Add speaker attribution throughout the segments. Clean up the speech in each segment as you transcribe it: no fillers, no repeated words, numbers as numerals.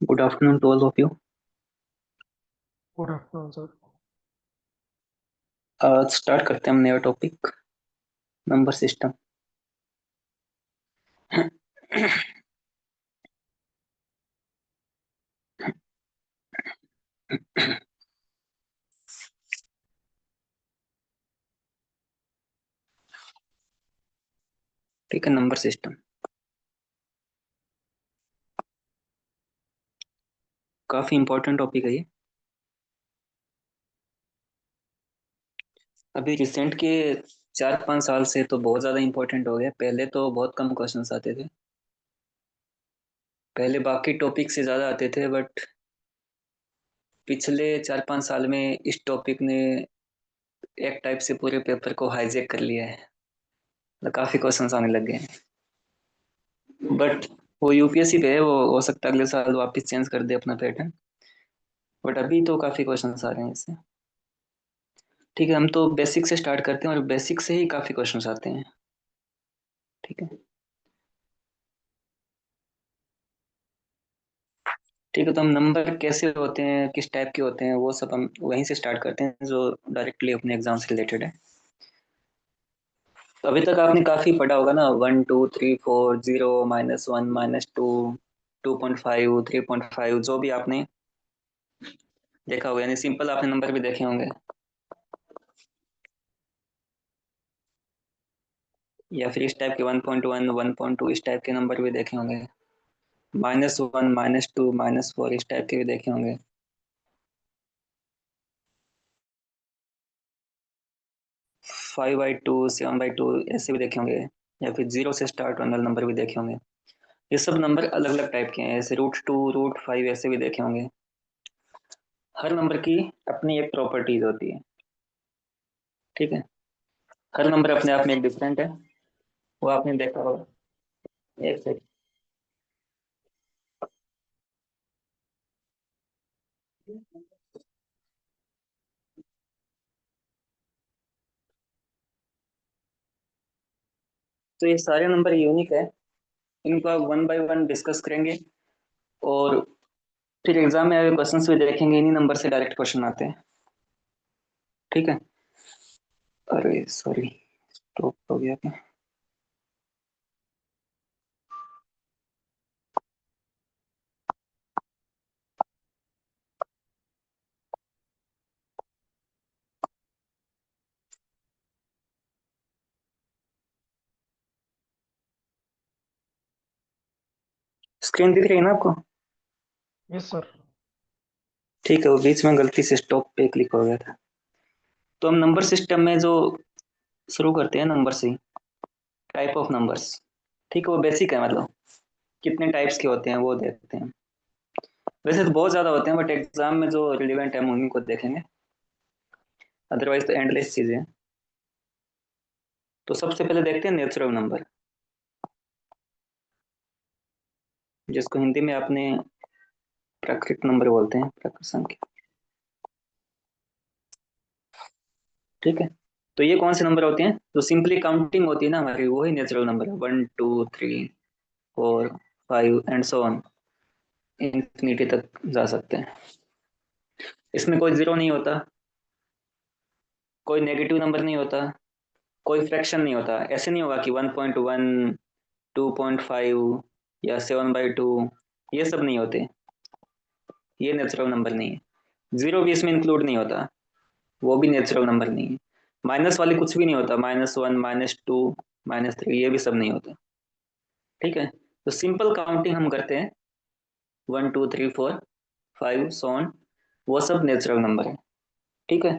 Speaker 1: Good afternoon to all of you.
Speaker 2: Good afternoon sir.
Speaker 1: आज start करते हैं हम नया टॉपिक, नंबर सिस्टम। ठीक है, नंबर सिस्टम काफी इंपॉर्टेंट टॉपिक है ये। अभी रिसेंट के 4-5 साल से तो बहुत ज्यादा इंपॉर्टेंट हो गया। पहले तो बहुत कम क्वेश्चंस आते थे, पहले बाकी टॉपिक से ज्यादा आते थे, बट पिछले 4-5 साल में इस टॉपिक ने एक टाइप से पूरे पेपर को हाईजैक कर लिया है। मतलब काफी क्वेश्चंस आने लग गए हैं, बट वो यूपीएससी पे है, वो हो सकता है अगले साल वापस चेंज कर दे अपना पैटर्न। बट अभी तो काफी क्वेश्चंस आ रहे हैं इससे। ठीक है, हम तो बेसिक से स्टार्ट करते हैं और बेसिक से ही काफी क्वेश्चंस आते हैं। ठीक है। ठीक है, तो हम नंबर कैसे होते हैं, किस टाइप के होते हैं, वो सब हम वहीं से स्टार्ट करते हैं जो डायरेक्टली अपने एग्जाम से रिलेटेड है। तो अभी तक आपने काफी पढ़ा होगा ना, 1 2 3 4 0 -1 -2 2.5 3.5, जो भी आपने देखा होगा, यानी सिंपल आपने नंबर भी देखे होंगे, या फिर इस टाइप के 1.1 1.2 इस टाइप के नंबर भी देखे होंगे, -1 -2 -4 इस टाइप के भी देखे होंगे। 5/2 7/2 ऐसे भी देखे होंगे, या फिर 0 से स्टार्ट होने वाले नंबर भी देखे होंगे। ये सब नंबर अलग अलग टाइप के हैं, ऐसे √2 √5 ऐसे भी देखे होंगे। हर नंबर की अपनी एक प्रॉपर्टीज होती है। ठीक है, हर नंबर अपने आप में एक डिफरेंट है, वो आपने देखा होगा। एक सेकंड। तो ये सारे नंबर यूनिक है, इनको आप वन बाय वन डिस्कस करेंगे, और फिर एग्जाम में आए क्वेश्चंस भी देखेंगे, इन्हीं नंबर से डायरेक्ट क्वेश्चन आते हैं। ठीक है। अरे सॉरी, स्टॉप हो गया क्या? स्क्रीन दिख रही है ना आपको?
Speaker 2: Yes sir.
Speaker 1: ठीक है, वो बीच में गलती से स्टॉप पे क्लिक हो गया था। तो हम नंबर सिस्टम में जो शुरू करते हैं नंबर से, टाइप ऑफ नंबर्स। ठीक है, वो बेसिक है, मतलब कितने टाइप्स के होते हैं वो देखते हैं। वैसे तो बहुत ज्यादा होते हैं, बट एग्जाम में जो रिलेवेंट है हम उन्हीं को देखेंगे, अदरवाइज तो एंडलेस चीजें हैं। तो सबसे पहले देखते हैं नेचुरल नंबर, जिसको हिंदी में आपने प्राकृतिक नंबर बोलते हैं, प्राकृत संख्या। ठीक है। तो ये कौन से नंबर होते हैं जो सिंपली काउंटिंग होती है ना हमारी, वही नेचुरल नंबर है। 1 2 3 4 5 एंड सो ऑन, इंफिनिटी तक जा सकते हैं। इसमें कोई जीरो नहीं होता, कोई नेगेटिव नंबर नहीं होता, कोई फ्रैक्शन नहीं होता। ऐसे नहीं होगा कि 1.1 2.5 या 7/2, ये सब नहीं होते। ये नेचुरल नंबर नहीं है। जीरो भी इसमें इंक्लूड नहीं होता, वो भी नेचुरल नंबर नहीं है। माइनस वाले कुछ भी नहीं होता, -1 -2 -3, ये भी सब नहीं होते। ठीक है। तो सिंपल काउंटिंग हम करते हैं, 1 2 3 4 5 सोन, वो सब नेचुरल नंबर है। ठीक है।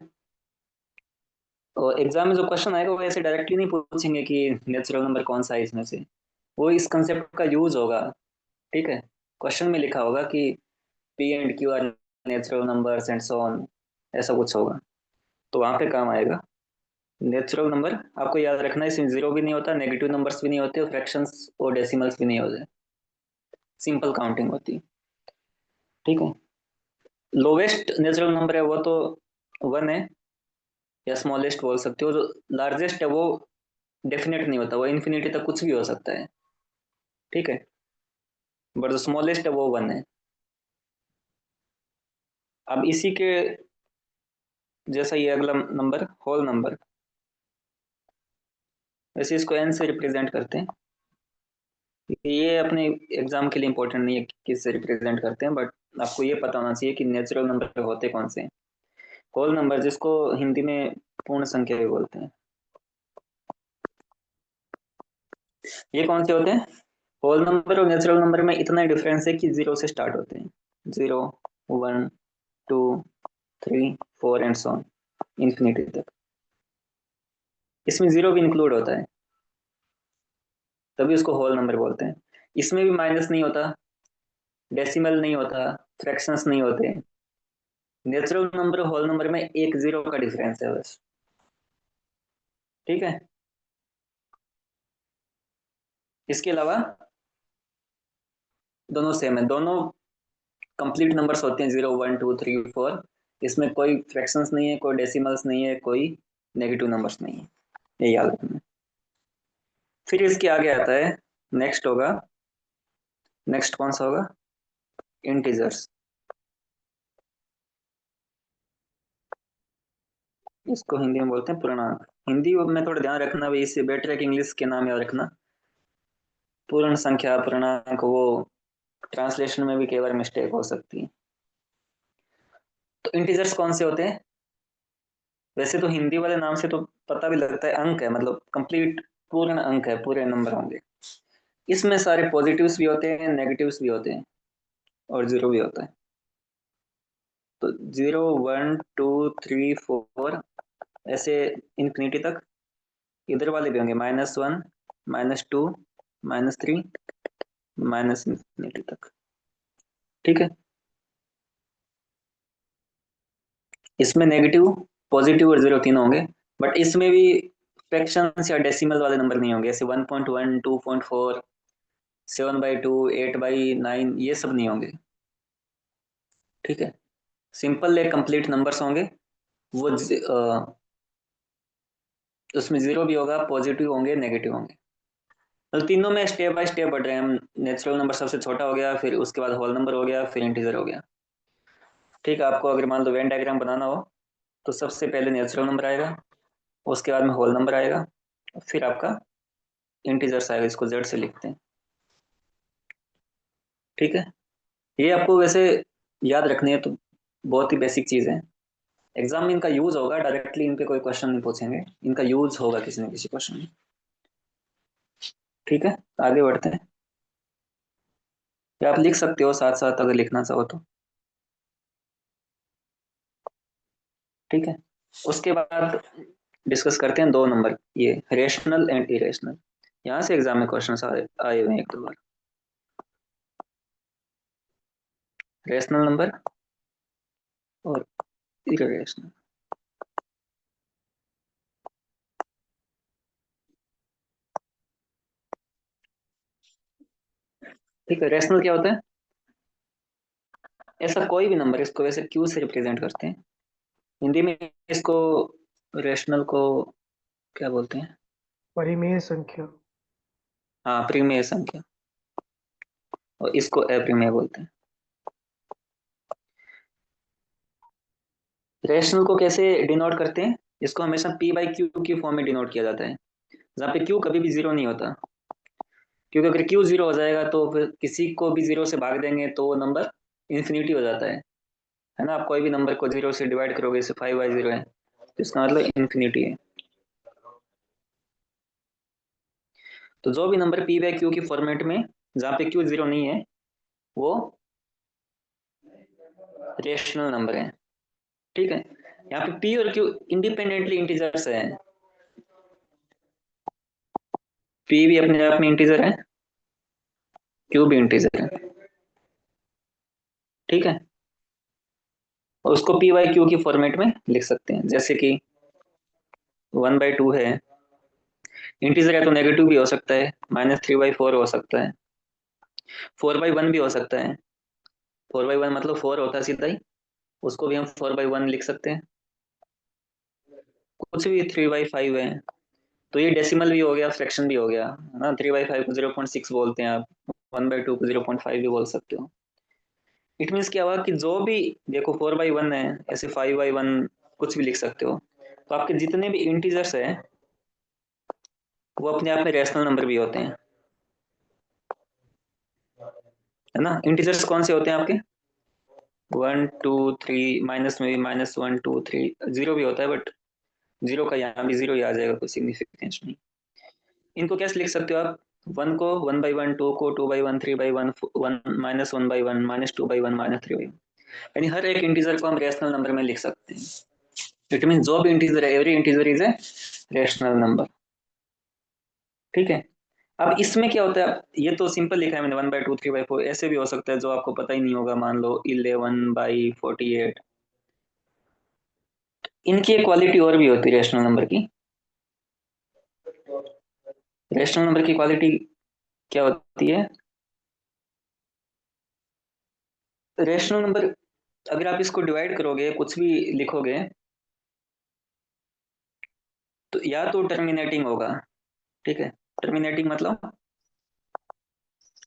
Speaker 1: और एग्जाम में जो क्वेश्चन आएगा वो ऐसे डायरेक्टली नहीं पूछेंगे कि नेचुरल नंबर कौन सा है इसमें से, वो इस कंसेप्ट का यूज होगा। ठीक है। क्वेश्चन में लिखा होगा कि P and Q R natural numbers and so on, ऐसा कुछ होगा, तो वहां पे काम आएगा। नेचुरल नंबर आपको याद रखना है, इसमें जीरो भी नहीं होता, नेगेटिव नंबर्स भी नहीं होते, और फ्रैक्शंस और डेसिमल्स भी नहीं होते, सिंपल काउंटिंग होती है। ठीक है। लोवेस्ट नेचुरल नंबर है वो तो वन है, या स्मॉलेस्ट बोल सकते हो। जो लार्जेस्ट है वो डेफिनेट नहीं होता, वो इन्फिनिटी तक कुछ भी हो सकता है। ठीक है। बट जो स्मॉलेस्ट है वो वन है। अब इसी के जैसा ये अगला नंबर होल नंबर, वैसे इसको एन से रिप्रेजेंट करते हैं। ये अपने एग्जाम के लिए इंपॉर्टेंट नहीं है कि किससे रिप्रेजेंट करते हैं, बट आपको ये पता होना चाहिए कि नेचुरल नंबर होते कौन से हैं। होल नंबर जिसको हिंदी में पूर्ण संख्या भी बोलते हैं, ये कौन से होते हैं? होल नंबर और नेचुरल नंबर में इतना ही डिफरेंस है कि जीरो से स्टार्ट होते हैं। Zero, one, two, three, four and so on, infinity तक। इसमें जीरो भी इंक्लूड होता है, तभी उसको होल नंबर बोलते हैं। इसमें भी माइनस नहीं होता, डेसिमल नहीं होता, फ्रैक्शंस नहीं होते। नेचुरल नंबर होल नंबर में एक जीरो का डिफरेंस है बस। ठीक है। इसके अलावा दोनों सेम है, दोनों कंप्लीट नंबर्स होते हैं, zero, one, two, three, four. इसमें कोई फ्रैक्शंस नहीं है, कोई डेसिमल्स नहीं है, कोई नेगेटिव नंबर्स नहीं है, ये याद रखना है। फिर इसके आगे आता है, नेक्स्ट होगा, नेक्स्ट कौन सा होगा? इंटीजर्स। इसको हिंदी में बोलते हैं पूर्णांक। हिंदी में थोड़ा ध्यान रखना भाई, इससे बेटर है कि इंग्लिश के नाम याद रखना। पूर्ण संख्या, पूर्णांक, वो ट्रांसलेशन में भी कई बार मिस्टेक हो सकती है। तो इंटीजर्स कौन से होते हैं? वैसे तो हिंदी वाले नाम से तो पता भी लगता है, अंक है, मतलब कंप्लीट पूर्ण अंक है, पूरे नंबर होंगे। इसमें सारे पॉजिटिव्स भी होते हैं, नेगेटिव्स भी होते हैं, और जीरो भी होता है। तो zero, one, two, three, four, ऐसे इन्फिनिटी तक। इधर वाले भी होंगे, minus one, minus two, minus three, minus infinity तक। ठीक है। इसमें नेगेटिव, पॉजिटिव और जीरो तीनों होंगे, बट इसमें भी फ्रैक्शंस या डेसिमल वाले नंबर नहीं होंगे, जैसे 1.1, 2.4, 7/2, 8/9, ये सब नहीं होंगे। ठीक है। सिंपल एक कंप्लीट नंबर्स होंगे, वो उसमें जीरो भी होगा, पॉजिटिव होंगे, नेगेटिव होंगे। तो तीनों में स्टेप बाय स्टेप बढ़ रहे हैं हम। नेचुरल नंबर सबसे छोटा हो गया, फिर उसके बाद होल नंबर हो गया, फिर इंटीजर हो गया। ठीक है। आपको अगर मान लो वेन डायग्राम बनाना हो, तो सबसे पहले नेचुरल नंबर आएगा, उसके बाद में होल नंबर आएगा, फिर आपका इंटीजर्स आएगा, इसको जेड से लिखते हैं। ठीक है। ये आपको वैसे याद रखनी है, तो बहुत ही बेसिक चीज है। एग्जाम में इनका यूज होगा, डायरेक्टली इन पे कोई क्वेश्चन नहीं पूछेंगे, इनका यूज होगा किसी न किसी क्वेश्चन में। ठीक है। आगे बढ़ते हैं, या आप लिख सकते हो साथ साथ अगर लिखना चाहो तो। ठीक है। उसके बाद डिस्कस करते हैं दो नंबर, ये रेशनल एंड इरेशनल। यहाँ से एग्जाम में क्वेश्चन आए आए हुए हैं एक दो बार। रेशनल नंबर और इरेशनल। ठीक है। रेशनल क्या होता है? ऐसा कोई भी नंबर, इसको वैसे क्यू से रिप्रेजेंट करते हैं हिंदी में। इसको रेशनल को क्या बोलते हैं?
Speaker 2: परिमेय संख्या।
Speaker 1: हाँ, प्रीमेय संख्या, और इसको अप्रीमेय बोलते हैं। रेशनल को कैसे डिनोट करते हैं? इसको हमेशा पी बाई क्यू की फॉर्म में डिनोट किया जाता है, जहाँ पे क्यू कभी भी जीरो नहीं होता। क्योंकि अगर क्यू जीरो हो जाएगा तो फिर किसी को भी जीरो से भाग देंगे तो वो नंबर इन्फिनिटी हो जाता है ना। आप कोई भी नंबर को जीरो से डिवाइड करोगे, जैसे 5/0 है, तो इसका मतलब इन्फिनिटी है। तो जो भी नंबर पी बाई क्यू की फॉर्मेट में, जहाँ पे क्यू जीरो नहीं है, वो रेशनल नंबर है। ठीक है। यहाँ पे पी और क्यू इंडिपेंडेंटली इंटीजर्स है। पी भी अपने आप में इंटीजर है, क्यू भी इंटीजर है। ठीक है, और उसको पी बाई क्यू की फॉर्मेट में लिख सकते हैं, जैसे कि 1/2 है, इंटीजर है तो नेगेटिव भी हो सकता है, -3/4 हो सकता है, 4/1 भी हो सकता है। 4/1 मतलब 4 होता है सीधा ही, उसको भी हम 4/1 लिख सकते हैं। कुछ भी 3/5 है, तो ये डेसिमल भी हो गया, फ्रैक्शन भी हो गया, है ना। 3/5 को 0.6 बोलते हैं आप, 1/2 को 0.5 भी बोल सकते हो। इट मीन्स क्या हुआ कि जो भी, देखो 4/1 है, ऐसे 5/1 कुछ भी लिख सकते हो, तो आपके जितने भी इंटीजर्स है वो अपने आप में रैशनल नंबर भी होते हैं, है ना। इंटीजर्स कौन से होते हैं आपके? 1 2 3, माइनस में भी -1 2 3, जीरो भी होता है, बट जीरो का यहाँ भी जीरो ही आ जाएगा, कोई सिग्निफिकेंस नहीं। इनको कैसे लिख सकते हो आप? वन को 1/1, टू को 2/1, 3/1, वन -1/1, -2/1, -3/1, यानी हर एक इंटीजर को हम रेशनल नंबर में लिख सकते हैं। इट मीन जो भी इंटीजर है, every integer is a rational number. ठीक है, अब इसमें क्या होता है, ये तो सिंपल लिखा है मैंने, 1/2 3/4, ऐसे भी हो सकता है जो आपको पता ही नहीं होगा, मान लो 11/48। इनकी एक क्वालिटी और भी होती है रेशनल नंबर की। रेशनल नंबर की क्वालिटी क्या होती है? रेशनल नंबर, अगर आप इसको डिवाइड करोगे, कुछ भी लिखोगे, तो या तो टर्मिनेटिंग होगा, ठीक है, टर्मिनेटिंग मतलब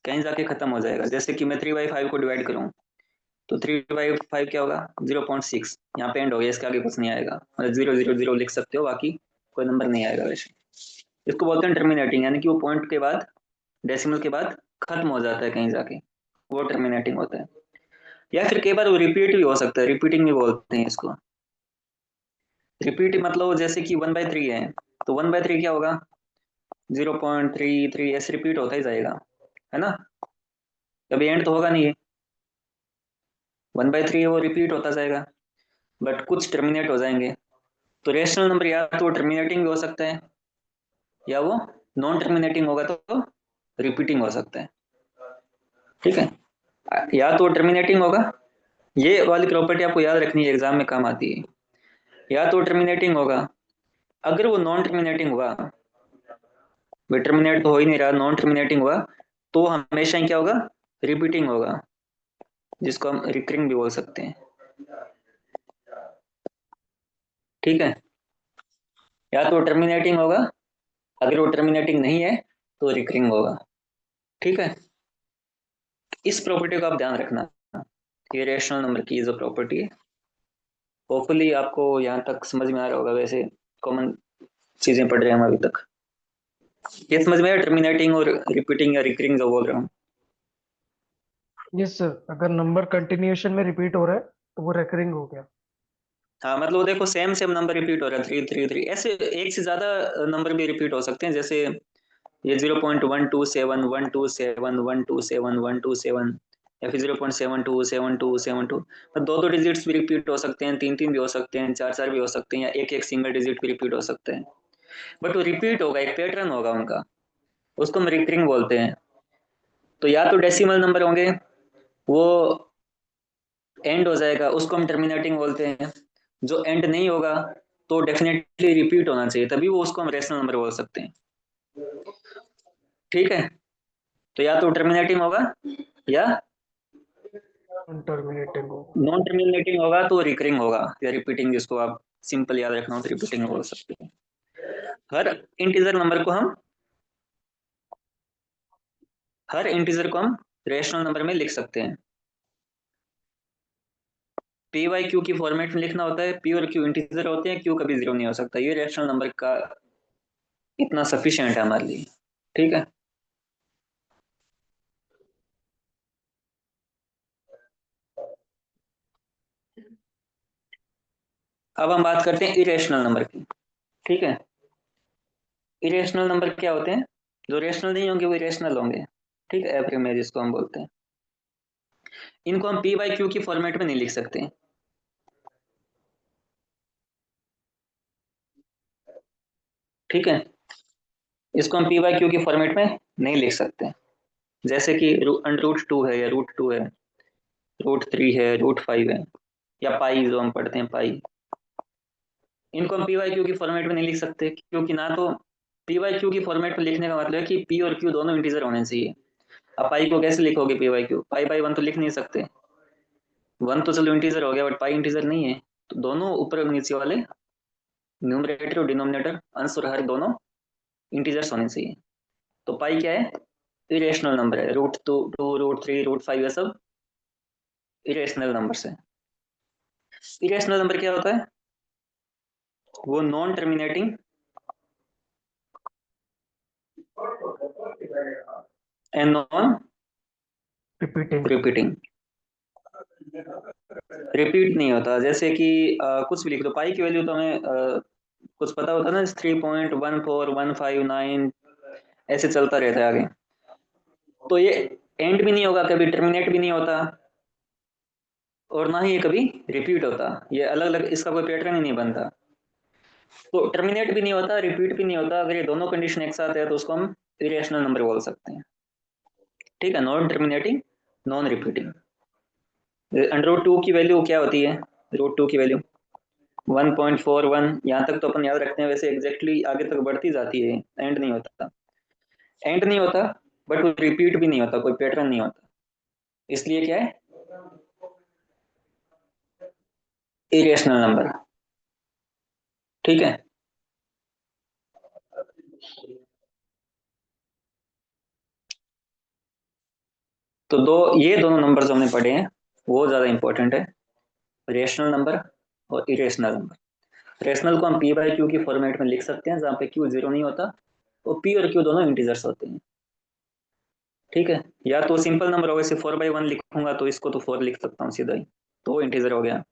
Speaker 1: कहीं जाके खत्म हो जाएगा। जैसे कि मैं 3/5 को डिवाइड करूँ, तो 3/5 क्या होगा? 0.6, यहाँ पे एंड हो गया, इसके आगे कुछ नहीं आएगा, मतलब 0 0 0 लिख सकते हो, बाकी कोई नंबर नहीं आएगा वैसे। इसको बोलते हैं टर्मिनेटिंग, यानी कि वो पॉइंट के बाद, डेसिमल के बाद खत्म हो जाता है कहीं जाके, वो टर्मिनेटिंग होता है। या फिर कई बार वो रिपीट भी हो सकता है, रिपीटिंग भी बोलते हैं इसको। रिपीट मतलब जैसे कि 1/3 है, तो 1/3 क्या होगा? 0.33, ऐसे रिपीट होता ही जाएगा, है ना, कभी एंड तो होगा नहीं है। 1/3 वो रिपीट होता जाएगा, बट कुछ टर्मिनेट हो जाएंगे। तो रेशनल नंबर या तो टर्मिनेटिंग भी हो सकता है, या वो नॉन टर्मिनेटिंग होगा तो रिपीटिंग हो सकता है। ठीक है, या तो टर्मिनेटिंग होगा, ये वाली प्रॉपर्टी आपको याद रखनी है, एग्जाम में काम आती है। या तो टर्मिनेटिंग होगा, अगर वो नॉन टर्मिनेटिंग हुआ, टर्मिनेट तो हो ही नहीं रहा, नॉन टर्मिनेटिंग हुआ, तो हमेशा ही क्या होगा? रिपीटिंग होगा, जिसको हम रिकरिंग भी बोल सकते हैं। ठीक है, या तो टर्मिनेटिंग होगा, अगर वो टर्मिनेटिंग नहीं है तो रिकरिंग होगा। ठीक है, इस प्रॉपर्टी को आप ध्यान रखना, ये रेशनल नंबर की जो प्रॉपर्टी है। होपफुली आपको यहाँ तक समझ में आ रहा होगा, वैसे कॉमन चीजें पढ़ रहे हैं हम अभी तक। ये समझ में आया, टर्मिनेटिंग और रिपीटिंग या रिकरिंग जो बोल रहा हूँ?
Speaker 2: यस सर, अगर नंबर कंटिन्यूएशन में रिपीट हो रहा है तो वो रेकरिंग हो गया।
Speaker 1: हाँ, मतलब वो देखो सेम सेम नंबर रिपीट हो रहा है, 3 3 3, ऐसे एक से ज्यादा नंबर भी रिपीट हो सकते हैं, जैसे ये 0.127 127 127 या फिर 0.72 72 72, तो दो दो डिजिट्स भी रिपीट हो सकते हैं, तीन तीन भी हो सकते हैं, चार चार भी हो सकते हैं, या एक एक सिंगल डिजिट भी रिपीट हो सकते हैं। बट वो रिपीट होगा, एक पैटर्न होगा उनका, उसको हम रिकरिंग बोलते हैं। तो या तो डेसिमल नंबर होंगे, वो एंड हो जाएगा, उसको हम टर्मिनेटिंग बोलते हैं। जो एंड नहीं होगा तो डेफिनेटली रिपीट होना चाहिए, तभी वो उसको हम रेशनल नंबर बोल सकते हैं। ठीक है, तो या तो टर्मिनेटिंग होगा, या
Speaker 2: टर्मिनेटिंग हो।
Speaker 1: नॉन टर्मिनेटिंग होगा तो रिकरिंग होगा, या रिपीटिंग, जिसको आप सिंपल याद रखना हो तो रिपीटिंग बोल सकते हैं। हर इंटीजर नंबर को हम, हर इंटीजर को हम रेशनल नंबर में लिख सकते हैं। पी वाई क्यू की फॉर्मेट में लिखना होता है, पी और क्यू इंटीजर होते हैं, क्यू कभी जीरो नहीं हो सकता, ये रेशनल नंबर का इतना सफिशियंट है हमारे लिए। ठीक है, अब हम बात करते हैं इरेशनल नंबर की। ठीक है, इरेशनल नंबर क्या होते हैं? जो रेशनल नहीं होंगे वो इरेशनल होंगे। ठीक है, एप्रीमेज जिसको हम बोलते हैं, इनको हम पी बाई क्यू की फॉर्मेट में नहीं लिख सकते। ठीक है, इसको हम पी बाई क्यू की फॉर्मेट में नहीं लिख सकते। जैसे कि √2 है या √2 है, √3 है, √5 है, या पाई जो हम पढ़ते हैं पाई, इनको हम पी वाई क्यू की फॉर्मेट में नहीं लिख सकते, क्योंकि ना तो पी वाई क्यू की फॉर्मेट में लिखने का मतलब है कि पी और क्यू दोनों इंटीजर होने चाहिए। अब पाई को कैसे लिखोगे p by q, pi by one तो लिख नहीं सकते, वन तो चलो इंटीजर हो गया बट पाई इंटीजर नहीं है, तो दोनों ऊपर और नीचे वाले न्यूमरेटर और डिनोमिनेटर अंश और हर दोनों इंटीजर्स होने चाहिए। तो पाई क्या है, इरेशनल नंबर है, √2, √3, √5 ये सब इरेशनल नंबर है। इरेशनल नंबर क्या होता है, वो non terminating and non
Speaker 2: repeating.
Speaker 1: Repeating, repeat नहीं होता। जैसे कि कुछ भी लिख दो, पाई की वैल्यू तो हमें कुछ पता होता है ना, 3.14159, ऐसे चलता रहता है आगे, तो ये एंड भी नहीं होगा, कभी टर्मिनेट भी नहीं होता, और ना ही ये कभी रिपीट होता, ये अलग अलग, इसका कोई पैटर्न ही नहीं बनता। तो टर्मिनेट भी नहीं होता, रिपीट भी नहीं होता, अगर ये दोनों कंडीशन एक साथ है तो उसको हम इरेशनल नंबर बोल सकते हैं। ठीक है, नॉन टर्मिनेटिंग, नॉन रिपीटिंग। √2 की वैल्यू क्या होती है, √2 की वैल्यू 1.41, यहाँ तक तो अपन याद रखते हैं, वैसे एग्जैक्टली आगे तक बढ़ती जाती है, एंड नहीं होता, एंड नहीं होता, बट रिपीट भी नहीं होता, कोई पैटर्न नहीं होता, इसलिए क्या है, इरेशनल नंबर। ठीक है, तो ये दोनों नंबर जो हमने पढ़े हैं वो ज्यादा इंपॉर्टेंट है, रेशनल नंबर और इरेशनल नंबर। रेशनल को हम पी बाई क्यू की फॉर्मेट में लिख सकते हैं, जहाँ पे क्यू जीरो नहीं होता, और पी और क्यू दोनों इंटीजर्स होते हैं। ठीक है, या तो सिंपल नंबर होगा, जैसे 4/1 लिखूंगा तो इसको तो 4 लिख सकता हूँ सीधा ही, तो वो इंटीजर हो गया।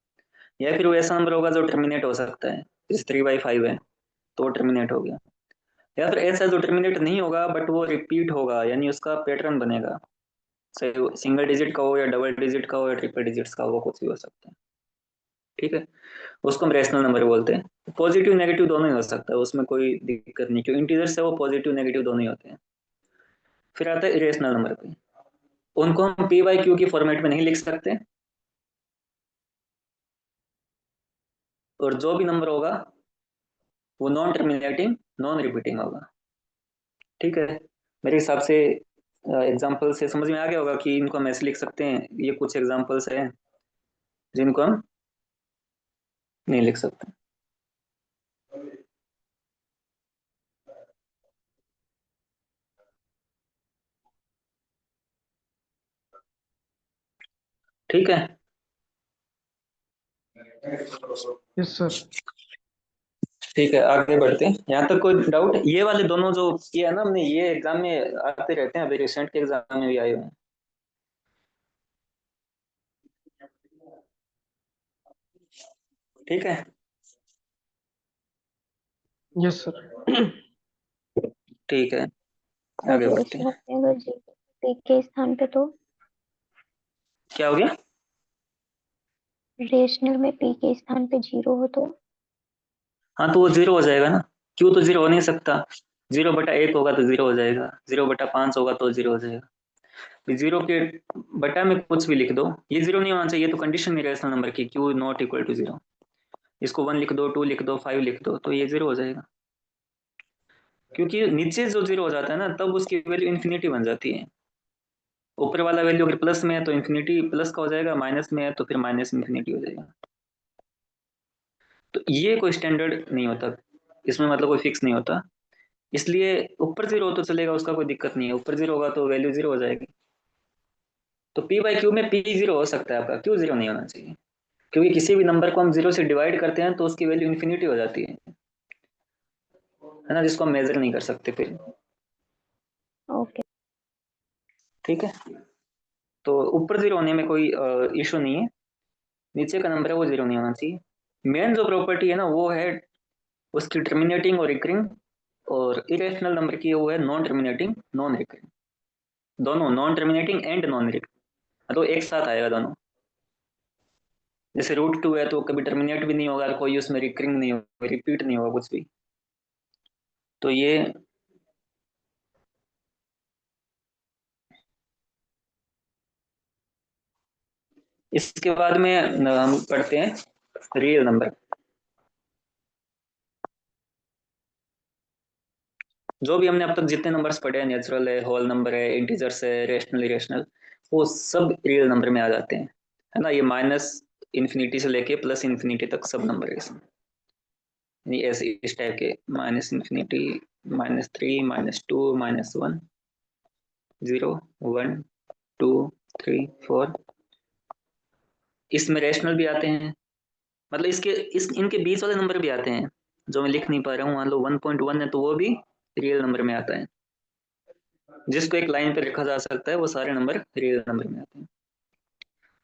Speaker 1: या फिर वो ऐसा नंबर होगा जो टर्मिनेट हो सकता है, जैसे 3/5 है, तो वो टर्मिनेट हो गया। या फिर ऐसा जो टर्मिनेट नहीं होगा बट वो रिपीट होगा, यानी उसका पैटर्न बनेगा, चाहे वो सिंगल डिजिट का हो या डबल डिजिट का हो या ट्रिपल डिजिट्स का हो, वो कुछ भी हो सकता है। ठीक है, उसको हम रेशनल नंबर बोलते हैं। पॉजिटिव नेगेटिव दोनों ही हो सकता है, उसमें कोई दिक्कत नहीं, क्योंकि इंटीजर्स है वो पॉजिटिव नेगेटिव दोनों ही होते हैं। फिर आता है इरेशनल नंबर पे, उनको हम पी बाई क्यू की फॉर्मेट में नहीं लिख सकते, और जो भी नंबर होगा वो नॉन टर्मिनेटिंग, नॉन रिपीटिंग होगा। ठीक है, मेरे हिसाब से एग्जाम्पल से समझ में आ गया होगा कि इनको हम ऐसे लिख सकते हैं, ये कुछ एग्जाम्पल्स हैं जिनको हम नहीं लिख सकते। ठीक है,
Speaker 2: यस सर।
Speaker 1: ठीक है, आगे बढ़ते हैं। यहाँ तक कोई डाउट, ये वाले दोनों जो किया है ना हमने, ये एग्जाम में आते रहते हैं, अभी रिसेंट के एग्जाम में भी आए हुए हैं। ठीक है,
Speaker 2: यस सर।
Speaker 1: ठीक है,
Speaker 3: सर
Speaker 1: आगे बढ़ते
Speaker 3: रेशनल
Speaker 1: हैं।
Speaker 3: में अगर जी पी के स्थान पे तो,
Speaker 1: क्या हो गया,
Speaker 3: रेशनल में पी के स्थान पे 0 हो तो?
Speaker 1: हाँ तो वो जीरो हो जाएगा ना, क्यों तो जीरो हो नहीं सकता, 0/1 होगा तो जीरो हो जाएगा, 0/5 होगा तो जीरो हो जाएगा। 0 के बटा में कुछ भी लिख दो, ये जीरो नहीं होना चाहिए, तो कंडीशन नहीं रेशनल नंबर की, q not equal to zero, इसको 1 लिख दो, 2 लिख दो, 5 लिख दो, तो ये जीरो हो जाएगा। क्योंकि नीचे जो जीरो हो जाता है ना, तब उसकी वैल्यू इन्फिनिटी बन जाती है। ऊपर वाला वैल्यू अगर प्लस में है तो इन्फिनिटी प्लस का हो जाएगा, माइनस में है तो फिर माइनस इन्फिनिटी हो जाएगा। तो ये कोई स्टैंडर्ड नहीं होता, इसमें मतलब कोई फिक्स नहीं होता, इसलिए ऊपर जीरो हो तो चलेगा, उसका कोई दिक्कत नहीं है, ऊपर जीरो होगा तो वैल्यू जीरो हो जाएगी। तो पी बाई क्यू में पी जीरो हो सकता है आपका, क्यू जीरो नहीं होना चाहिए, क्योंकि किसी भी नंबर को हम जीरो से डिवाइड करते हैं तो उसकी वैल्यू इन्फिनिटी हो जाती है ना, जिसको हम मेजर नहीं कर सकते फिर।
Speaker 3: ओके।
Speaker 1: ठीक है, तो ऊपर जीरो होने में कोई इशू नहीं है, नीचे का नंबर है वो जीरो नहीं होना चाहिए। मेन जो प्रॉपर्टी है ना वो है उसकी टर्मिनेटिंग और रिकरिंग, और इरेशनल नंबर की वो है नॉन टर्मिनेटिंग, नॉन रिकरिंग, दोनों non terminating and non recurring, तो एक साथ आएगा दोनों। जैसे √2 है तो कभी टर्मिनेट भी नहीं होगा, और कोई उसमें रिकरिंग नहीं होगा, रिपीट नहीं होगा कुछ भी। तो ये इसके बाद में हम पढ़ते हैं रियल नंबर। जो भी हमने अब तक जितने नंबर्स पढ़े हैं, नेचुरल है, होल नंबर है, इंटीजर्स है, रेशनल इरेशनल, वो सब रियल नंबर में आ जाते हैं, है ना। ये माइनस इन्फिनिटी से लेके प्लस इन्फिनिटी तक सब नंबर है इसमें, यानी ऐसे इस टाइप के माइनस इन्फिनिटी, -3, -2, -1, 0, 1, 2, 3, 4। इसमें रेशनल भी आते हैं, मतलब इनके बीच वाले नंबर भी आते हैं जो मैं लिख नहीं पा रहा हूँ। मान लो 1.1 है तो वो भी रियल नंबर में आता है। जिसको एक लाइन पे लिखा जा सकता है वो सारे नंबर रियल नंबर में आते हैं।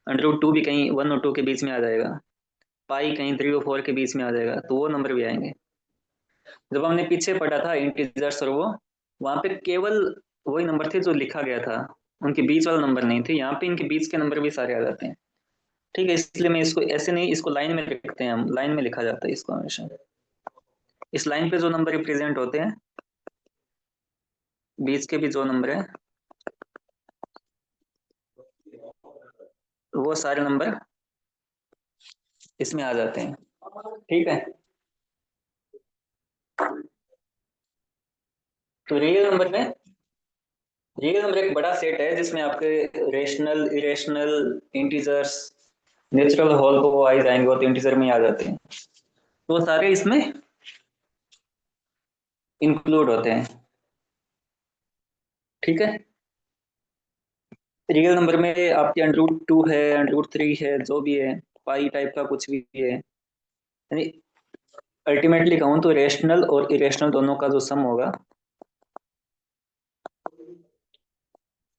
Speaker 1: √2 भी कहीं 1 और 2 के बीच में आ जाएगा, पाई कहीं 3 और 4 के बीच में आ जाएगा, तो वो नंबर भी आएंगे। जब हमने पीछे पढ़ा था इंटीजर्स और वो, वहां पे केवल वही नंबर थे जो लिखा गया था, उनके बीच वाला नंबर नहीं थे। यहाँ पे इनके बीच के नंबर भी सारे आ जाते हैं। ठीक है, इसलिए मैं इसको ऐसे नहीं, इसको लाइन में लिखते हैं हम, लाइन में लिखा जाता है इसको हमेशा। इस लाइन पे जो नंबर रिप्रेजेंट होते हैं, बीच के भी जो नंबर है, वो सारे नंबर इसमें आ जाते हैं। ठीक है, तो रियल नंबर एक बड़ा सेट है जिसमें आपके rational, irrational, integers, natural whole को वो आ ही जाएंगे, वो तो इंटीजर में ही आ जाते हैं, तो वो सारे इसमें इंक्लूड होते हैं। ठीक है, रियल नंबर में आपके √2 है, √3 है, जो भी है, पाई टाइप का कुछ भी है, यानी अल्टीमेटली कहूँ तो रेशनल और इरेशनल दोनों का जो सम होगा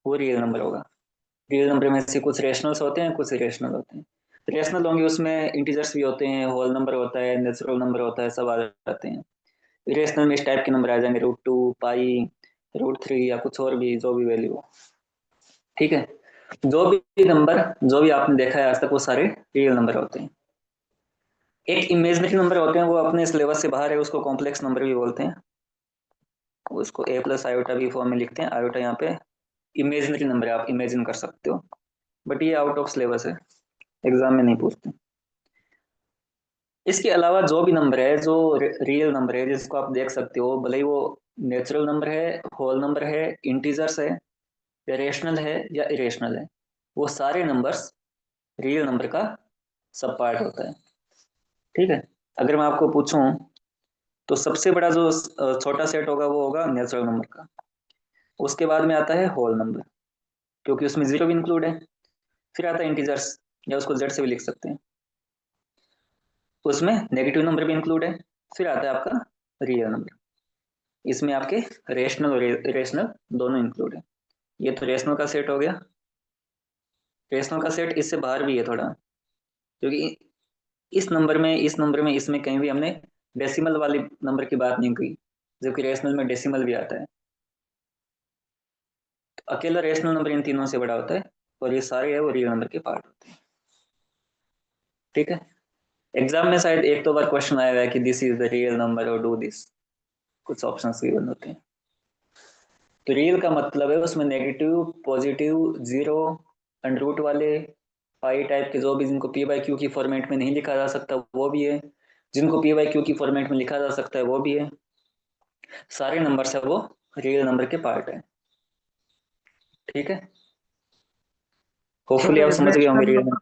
Speaker 1: वो रियल नंबर होगा। रियल नंबर में से कुछ रेशनल्स होते हैं, कुछ इरेशनल होते हैं। रेशनल होंगे उसमें इंटीजर्स भी होते हैं, होल नंबर होता है, नेचुरल नंबर होता है, सब आ जाते हैं। इरेशनल में इस टाइप के नंबर आ जाएंगे, √2, पाई, √3 या कुछ और भी, जो भी वैल्यू हो। ठीक है, जो भी आपने देखा है आज तक वो सारे रियल नंबर होते हैं। एक इमेजिनरी नंबर होते हैं, वो अपने सिलेबस से बाहर है, उसको कॉम्प्लेक्स नंबर भी बोलते हैं। उसको a+i भी फॉर्म में लिखते हैं। आयोटा यहाँ पे इमेजिनरी नंबर है, आप इमेजिन कर सकते हो, बट ये आउट ऑफ सिलेबस है, एग्जाम में नहीं पूछते। इसके अलावा जो भी नंबर है, जो रियल नंबर है, जिसको आप देख सकते हो, भले ही वो नेचुरल नंबर है, होल नंबर है, इंटीजर्स है, या रेशनल है या इरेशनल है, वो सारे नंबर्स रियल नंबर का सब पार्ट होता है। ठीक है, अगर मैं आपको पूछूं तो सबसे बड़ा जो छोटा सेट होगा वो होगा नेचुरल नंबर का। उसके बाद में आता है होल नंबर, क्योंकि उसमें जीरो भी इंक्लूड है। फिर आता है इंटीजर्स, या उसको जेड से भी लिख सकते हैं, उसमें नेगेटिव नंबर भी इंक्लूड है। फिर आता है आपका रियल नंबर, इसमें आपके रेशनल और इरेशनल दोनों इंक्लूड है। ये तो रेशनल का सेट हो गया। रेशनल का सेट इससे बाहर भी है थोड़ा, क्योंकि इस नंबर में इसमें कहीं भी हमने डेसिमल वाली नंबर की बात नहीं की, जबकि रेशनल में डेसिमल भी आता है। तो अकेला रेशनल नंबर इन तीनों से बड़ा होता है, और ये सारे है वो रियल नंबर के पार्ट होते हैं। ठीक है, एग्जाम में शायद एक दो बार क्वेश्चन आया हुआ है कि this is the real number और डू दिस, कुछ ऑप्शंस गिवन होते हैं। तो रियल का मतलब है उसमें नेगेटिव, पॉजिटिव, जीरो, अंडर वाले, पाई टाइप के, जो भी जिनको p/q की फॉर्मेट में नहीं लिखा जा सकता वो भी है, जिनको p/q की फॉर्मेट में लिखा जा सकता है वो भी है। सारे नंबर है वो रियल नंबर के पार्ट है। ठीक है, होपफुली
Speaker 2: सर
Speaker 1: आप समझ गए होंगे
Speaker 2: irrational
Speaker 1: real
Speaker 2: number,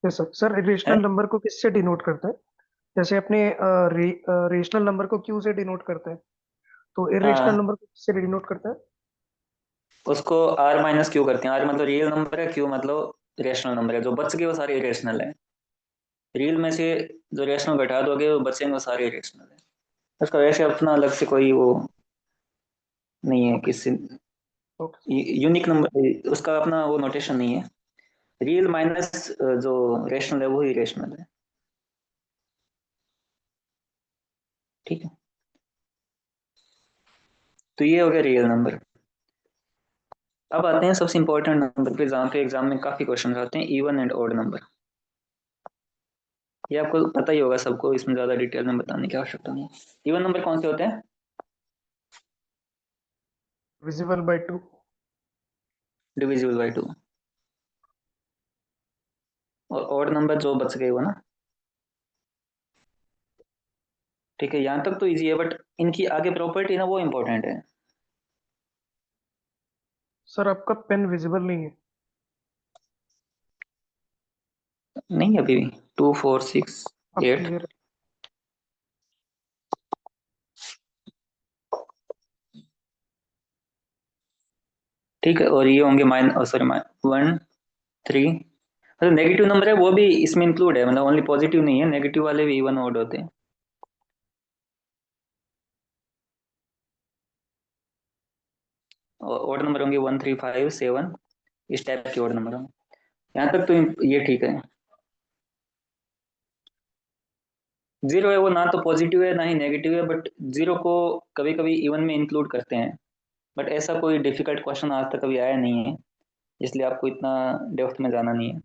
Speaker 2: yes sir, sir
Speaker 1: है।
Speaker 2: इरेशनल नंबर को किससे डिनोट करते हैं? जैसे अपने रेशनल नंबर को क्यू से डिनोट करते हैं, तो इरेशनल
Speaker 1: हाँ,
Speaker 2: नंबर को किससे डिनोट करते हैं?
Speaker 1: उसको r-q करते हैं। r मतलब रियल नंबर है, q मतलब रेशनल नंबर है। जो बच गए वो सारे इरेशनल है। रियल में से जो रेशनल घटा दोगे वो बचेंगे, वो सारे इरेशनल है। उसका वैसे अपना अलग से कोई वो नहीं है, किसी
Speaker 2: ओके।
Speaker 1: यूनिक नंबर उसका अपना वो नोटेशन नहीं है। रियल माइनस जो रेशनल है वो ही रेशनल है। ठीक है, तो ये हो गया रियल नंबर। अब आते हैं सबसे इंपॉर्टेंट नंबर पे, जहाँ पे एग्जाम में काफी क्वेश्चन आते हैं, इवन एंड ऑड नंबर। ये आपको पता ही होगा सबको, इसमें ज्यादा डिटेल में बताने की आवश्यकता नहीं है। इवन नंबर कौन से होते हैं?
Speaker 2: Visible by 2।
Speaker 1: Divisible by 2। और ऑड नंबर जो बच गए वो ना। ठीक है, यहाँ तक तो इजी है, बट इनकी आगे प्रॉपर्टी ना वो इम्पोर्टेंट है।
Speaker 2: सर आपका पेन विजिबल नहीं है।
Speaker 1: नहीं अभी भी 2 4 6
Speaker 2: अब
Speaker 1: 8।
Speaker 2: क्लियर।
Speaker 1: ठीक है, और ये होंगे सॉरी 1 3। मतलब नेगेटिव नंबर है वो भी इसमें इंक्लूड है, मतलब ओनली पॉजिटिव नहीं है, नेगेटिव वाले भी इवन ऑड होते हैं। और ऑड नंबर होंगे 1 3 5 7, इस टाइप के ऑड नंबर होंगे। यहाँ तक तो ये ठीक है। जीरो है वो ना तो पॉजिटिव है ना ही नेगेटिव है, बट जीरो को कभी कभी इवन में इंक्लूड करते हैं। बट ऐसा कोई डिफिकल्ट क्वेश्चन आज तक कभी आया नहीं है, इसलिए आपको इतना डेप्थ में जाना नहीं है।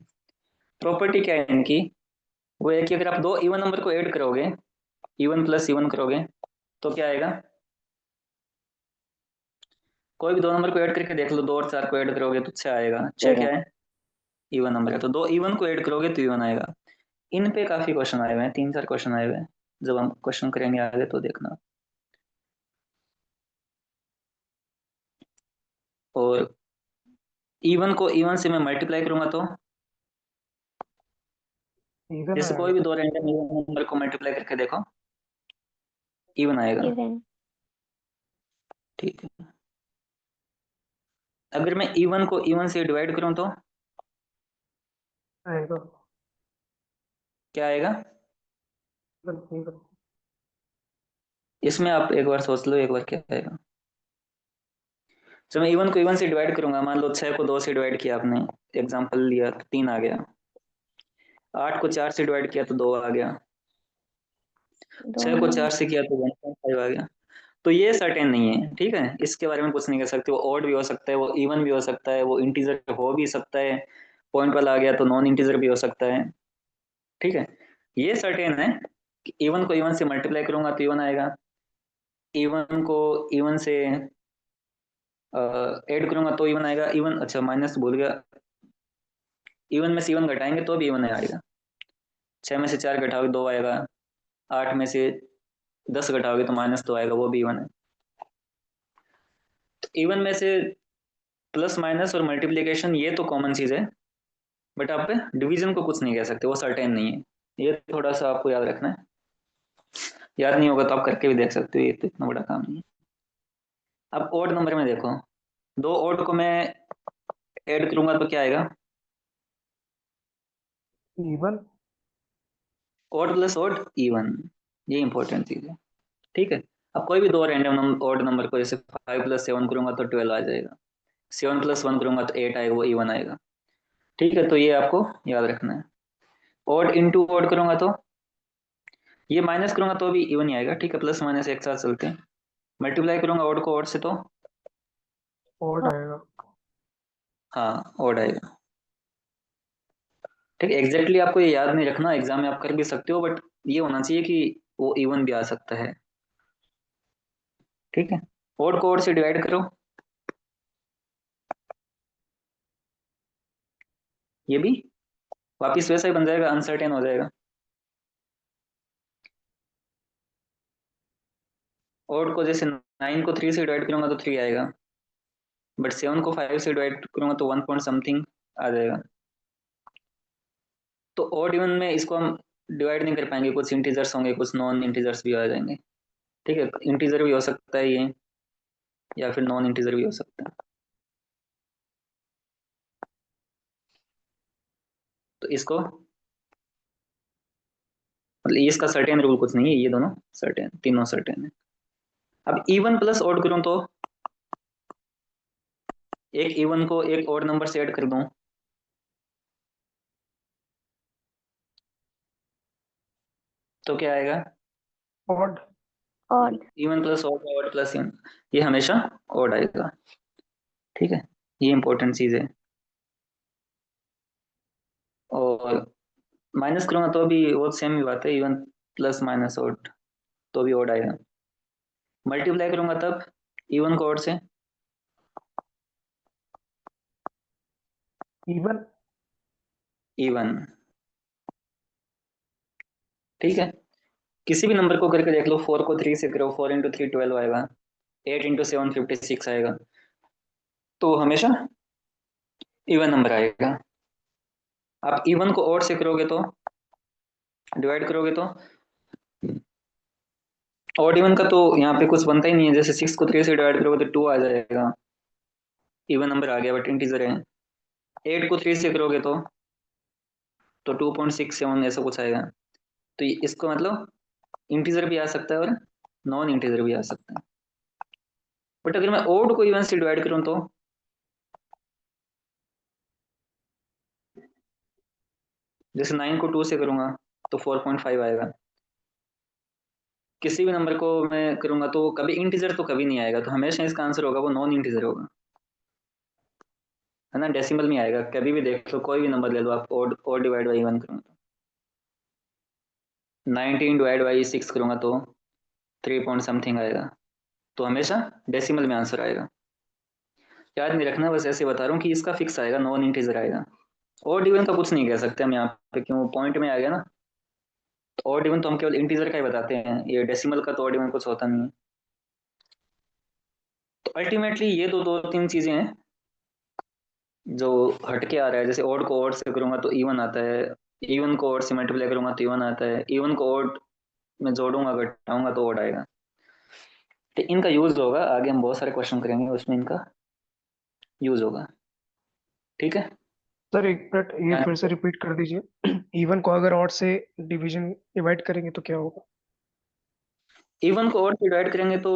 Speaker 1: प्रॉपर्टी क्या है इनकी, वो है कि अगर आप दो इवन नंबर को ऐड करोगे, इवन प्लस इवन करोगे, तो क्या आएगा। कोई भी दो नंबर को ऐड करके देख लो, 2 और 4 को ऐड करोगे तो 6 आएगा। 6
Speaker 3: इवन।
Speaker 1: क्या है, इवन नंबर है, तो दो इवन को ऐड करोगे तो इवन आएगा। इन पे काफी क्वेश्चन आए हुए हैं, 3 4 क्वेश्चन आए हुए हैं। जब हम क्वेश्चन करेंगे आगे तो देखना। और इवन को इवन से मैं मल्टीप्लाई करूंगा तो,
Speaker 2: इवन
Speaker 1: जैसे कोई
Speaker 2: आएगा।
Speaker 1: भी दो रैंडम इवन नंबर को मल्टीप्लाई करके देखो, इवन आएगा।
Speaker 3: इवन।
Speaker 1: ठीक है, अगर मैं इवन को इवन से डिवाइड करूं तो
Speaker 2: आएगा।
Speaker 1: क्या आएगा।
Speaker 2: Even even.
Speaker 1: इसमें आप एक बार सोच लो, एक बार क्या आएगा। जब मैं इवन को इवन से डिवाइड करूंगा, मान लो 6 को 2 से डिवाइड किया आपने, एग्जांपल लिया तो 3 आ गया। 8 को 4 से डिवाइड किया तो 2 आ गया।
Speaker 3: दो
Speaker 1: 6 को
Speaker 3: नहीं
Speaker 1: 4 से किया तो 1.5 आ गया। तो ये सर्टेन नहीं है, ठीक है, इसके बारे में कुछ नहीं कर सकते। वो ऑड भी हो सकता है, वो इवन भी हो सकता है, वो इंटीजर हो भी सकता है, पॉइंट वाला आ गया तो नॉन इंटीजर भी हो सकता है। ठीक है, ये सर्टेन है कि इवन को इवन से मल्टीप्लाई करूंगा तो इवन आएगा, इवन को इवन से ऐड करूंगा तो इवन आएगा। इवन, अच्छा माइनस भूल गया, इवन में से इवन घटाएंगे तो भी इवन आएगा। 6 में से 4 घटाओगे 2 आएगा, 8 में से 10 घटाओगे तो -2 आएगा, वो भी इवन है। तो इवन में से प्लस माइनस और मल्टीप्लीकेशन ये तो कॉमन चीज है, बट आप डिवीजन को कुछ नहीं कह सकते, वो सर्टेन नहीं है। ये थोड़ा सा आपको याद रखना है। याद नहीं होगा तो आप करके भी देख सकते हो, ये तो इतना बड़ा काम नहीं है। अब ओड नंबर में देखो, दो ओड को मैं ऐड करूंगा तो क्या आएगा।
Speaker 2: Even.
Speaker 1: Odd plus odd even, ये इंपॉर्टेंट चीज है। ठीक है, अब कोई भी दो रैंडम ओड नंबर को, जैसे 5 प्लस 7 करूंगा तो 12 आ जाएगा, 7 प्लस 1 करूंगा तो 8 आएगा, वो इवन आएगा। ठीक है, तो ये आपको याद रखना है। ओड इंटू ओड करूंगा तो, ये माइनस करूंगा तो भी इवन ही आएगा। ठीक है, प्लस माइनस एक साथ चलते हैं। मल्टीप्लाई करूंगा ओड को ओड से तो,
Speaker 2: ऑड आएगा।
Speaker 1: हाँ ओड आएगा। ठीक है, एग्जैक्टली आपको ये याद नहीं रखना, एग्जाम में आप कर भी सकते हो, बट ये होना चाहिए कि वो इवन भी आ सकता है। ठीक है, ओड को ओड से डिवाइड करो, ये भी वापिस वैसा ही बन जाएगा, अनसर्टेन हो जाएगा। ओड को जैसे 9 को 3 से डिवाइड करूंगा तो 3 आएगा, बट 7 को 5 से डिवाइड करूंगा तो 1 पॉइंट समथिंग आ जाएगा। तो ओड इवन में इसको हम डिवाइड नहीं कर पाएंगे, कुछ इंटीजर्स होंगे, कुछ नॉन इंटीजर्स भी आ जाएंगे। ठीक है, इंटीजर भी हो सकता है ये, या फिर नॉन इंटीजर भी हो सकता है। तो इसको, मतलब इसका सर्टेन रूल कुछ नहीं है, ये दोनों सर्टेन, तीनों सर्टेन है। अब इवन प्लस ऑड करूं तो, एक इवन को एक ऑड नंबर से ऐड कर दूं तो क्या आएगा।
Speaker 2: Odd.
Speaker 3: Odd.
Speaker 1: Even plus odd, odd plus even, ये हमेशा ऑड आएगा। ठीक है, ये इंपॉर्टेंट चीज है। और माइनस करूंगा तो भी वो सेम ही बात है, इवन प्लस माइनस ऑड तो भी ऑड आएगा। मल्टीप्लाई करूंगा तब इवन को ऑड से,
Speaker 2: इवन।
Speaker 1: इवन। ठीक है, किसी भी नंबर को करके देख लो, 4 को 3 से करो, 4 इंटू 3 12 आएगा, 8 इंटू 7 56 आएगा, तो हमेशा इवन नंबर आएगा। आप इवन को ऑड से करोगे तो, डिवाइड करोगे तो, ऑड इवन का तो यहाँ पे कुछ बनता ही नहीं है। जैसे 6 को 3 से डिवाइड करोगे तो 2 आ जाएगा, इवन नंबर आ गया बट इंटीजर है। 8 को 3 से करोगे तो 2.67 ऐसा कुछ आएगा। तो इसको मतलब इंटीजर भी आ सकता है और नॉन इंटीजर भी आ सकता है। बट अगर मैं ओड को इवन से डिवाइड करूं तो जैसे 9 को 2 से करूंगा तो 4.5 आएगा। किसी भी नंबर को मैं करूंगा तो कभी इंटीजर तो कभी नहीं आएगा, तो हमेशा इसका आंसर होगा वो नॉन इंटीजर होगा, है ना। डेसिमल में आएगा, कभी भी देख लो कोई भी नंबर ले लो आप, ओड डिवाइड बाई इवन करूंगा तो 19 डिवाइड बाई 6 करूंगा तो 3 पॉइंट समथिंग आएगा, तो हमेशा डेसिमल में आंसर आएगा। याद नहीं रखना, बस ऐसे बता रहा हूँ कि इसका फिक्स आएगा, नॉन इंटीजर आएगा। ओड इवन का कुछ नहीं कह सकते हम यहाँ पे, क्यों, पॉइंट में आ गया ना। तो ओड इवन तो हम केवल इंटीजर का ही बताते हैं, ये डेसिमल का तो ओड इवन कुछ होता नहीं है। तो अल्टीमेटली ये तो दो तीन चीजें हैं जो हटके आ रहा है। जैसे ओड को ओड से करूंगा तो इवन आता है, इवन को ओड से मल्टीप्लाई करूंगा तो इवन आता है, इवन को ओड में जोड़ूंगा घटाऊंगा तो ओड आएगा। तो इनका यूज होगा आगे, हम बहुत सारे क्वेश्चन करेंगे उसमें इनका यूज होगा। ठीक है।
Speaker 2: सर एक मिनट, ये फिर से रिपीट कर दीजिए। इवन को अगर ऑड से डिवीजन डिवाइड करेंगे तो क्या होगा?
Speaker 1: इवन को ओड से डिवाइड करेंगे तो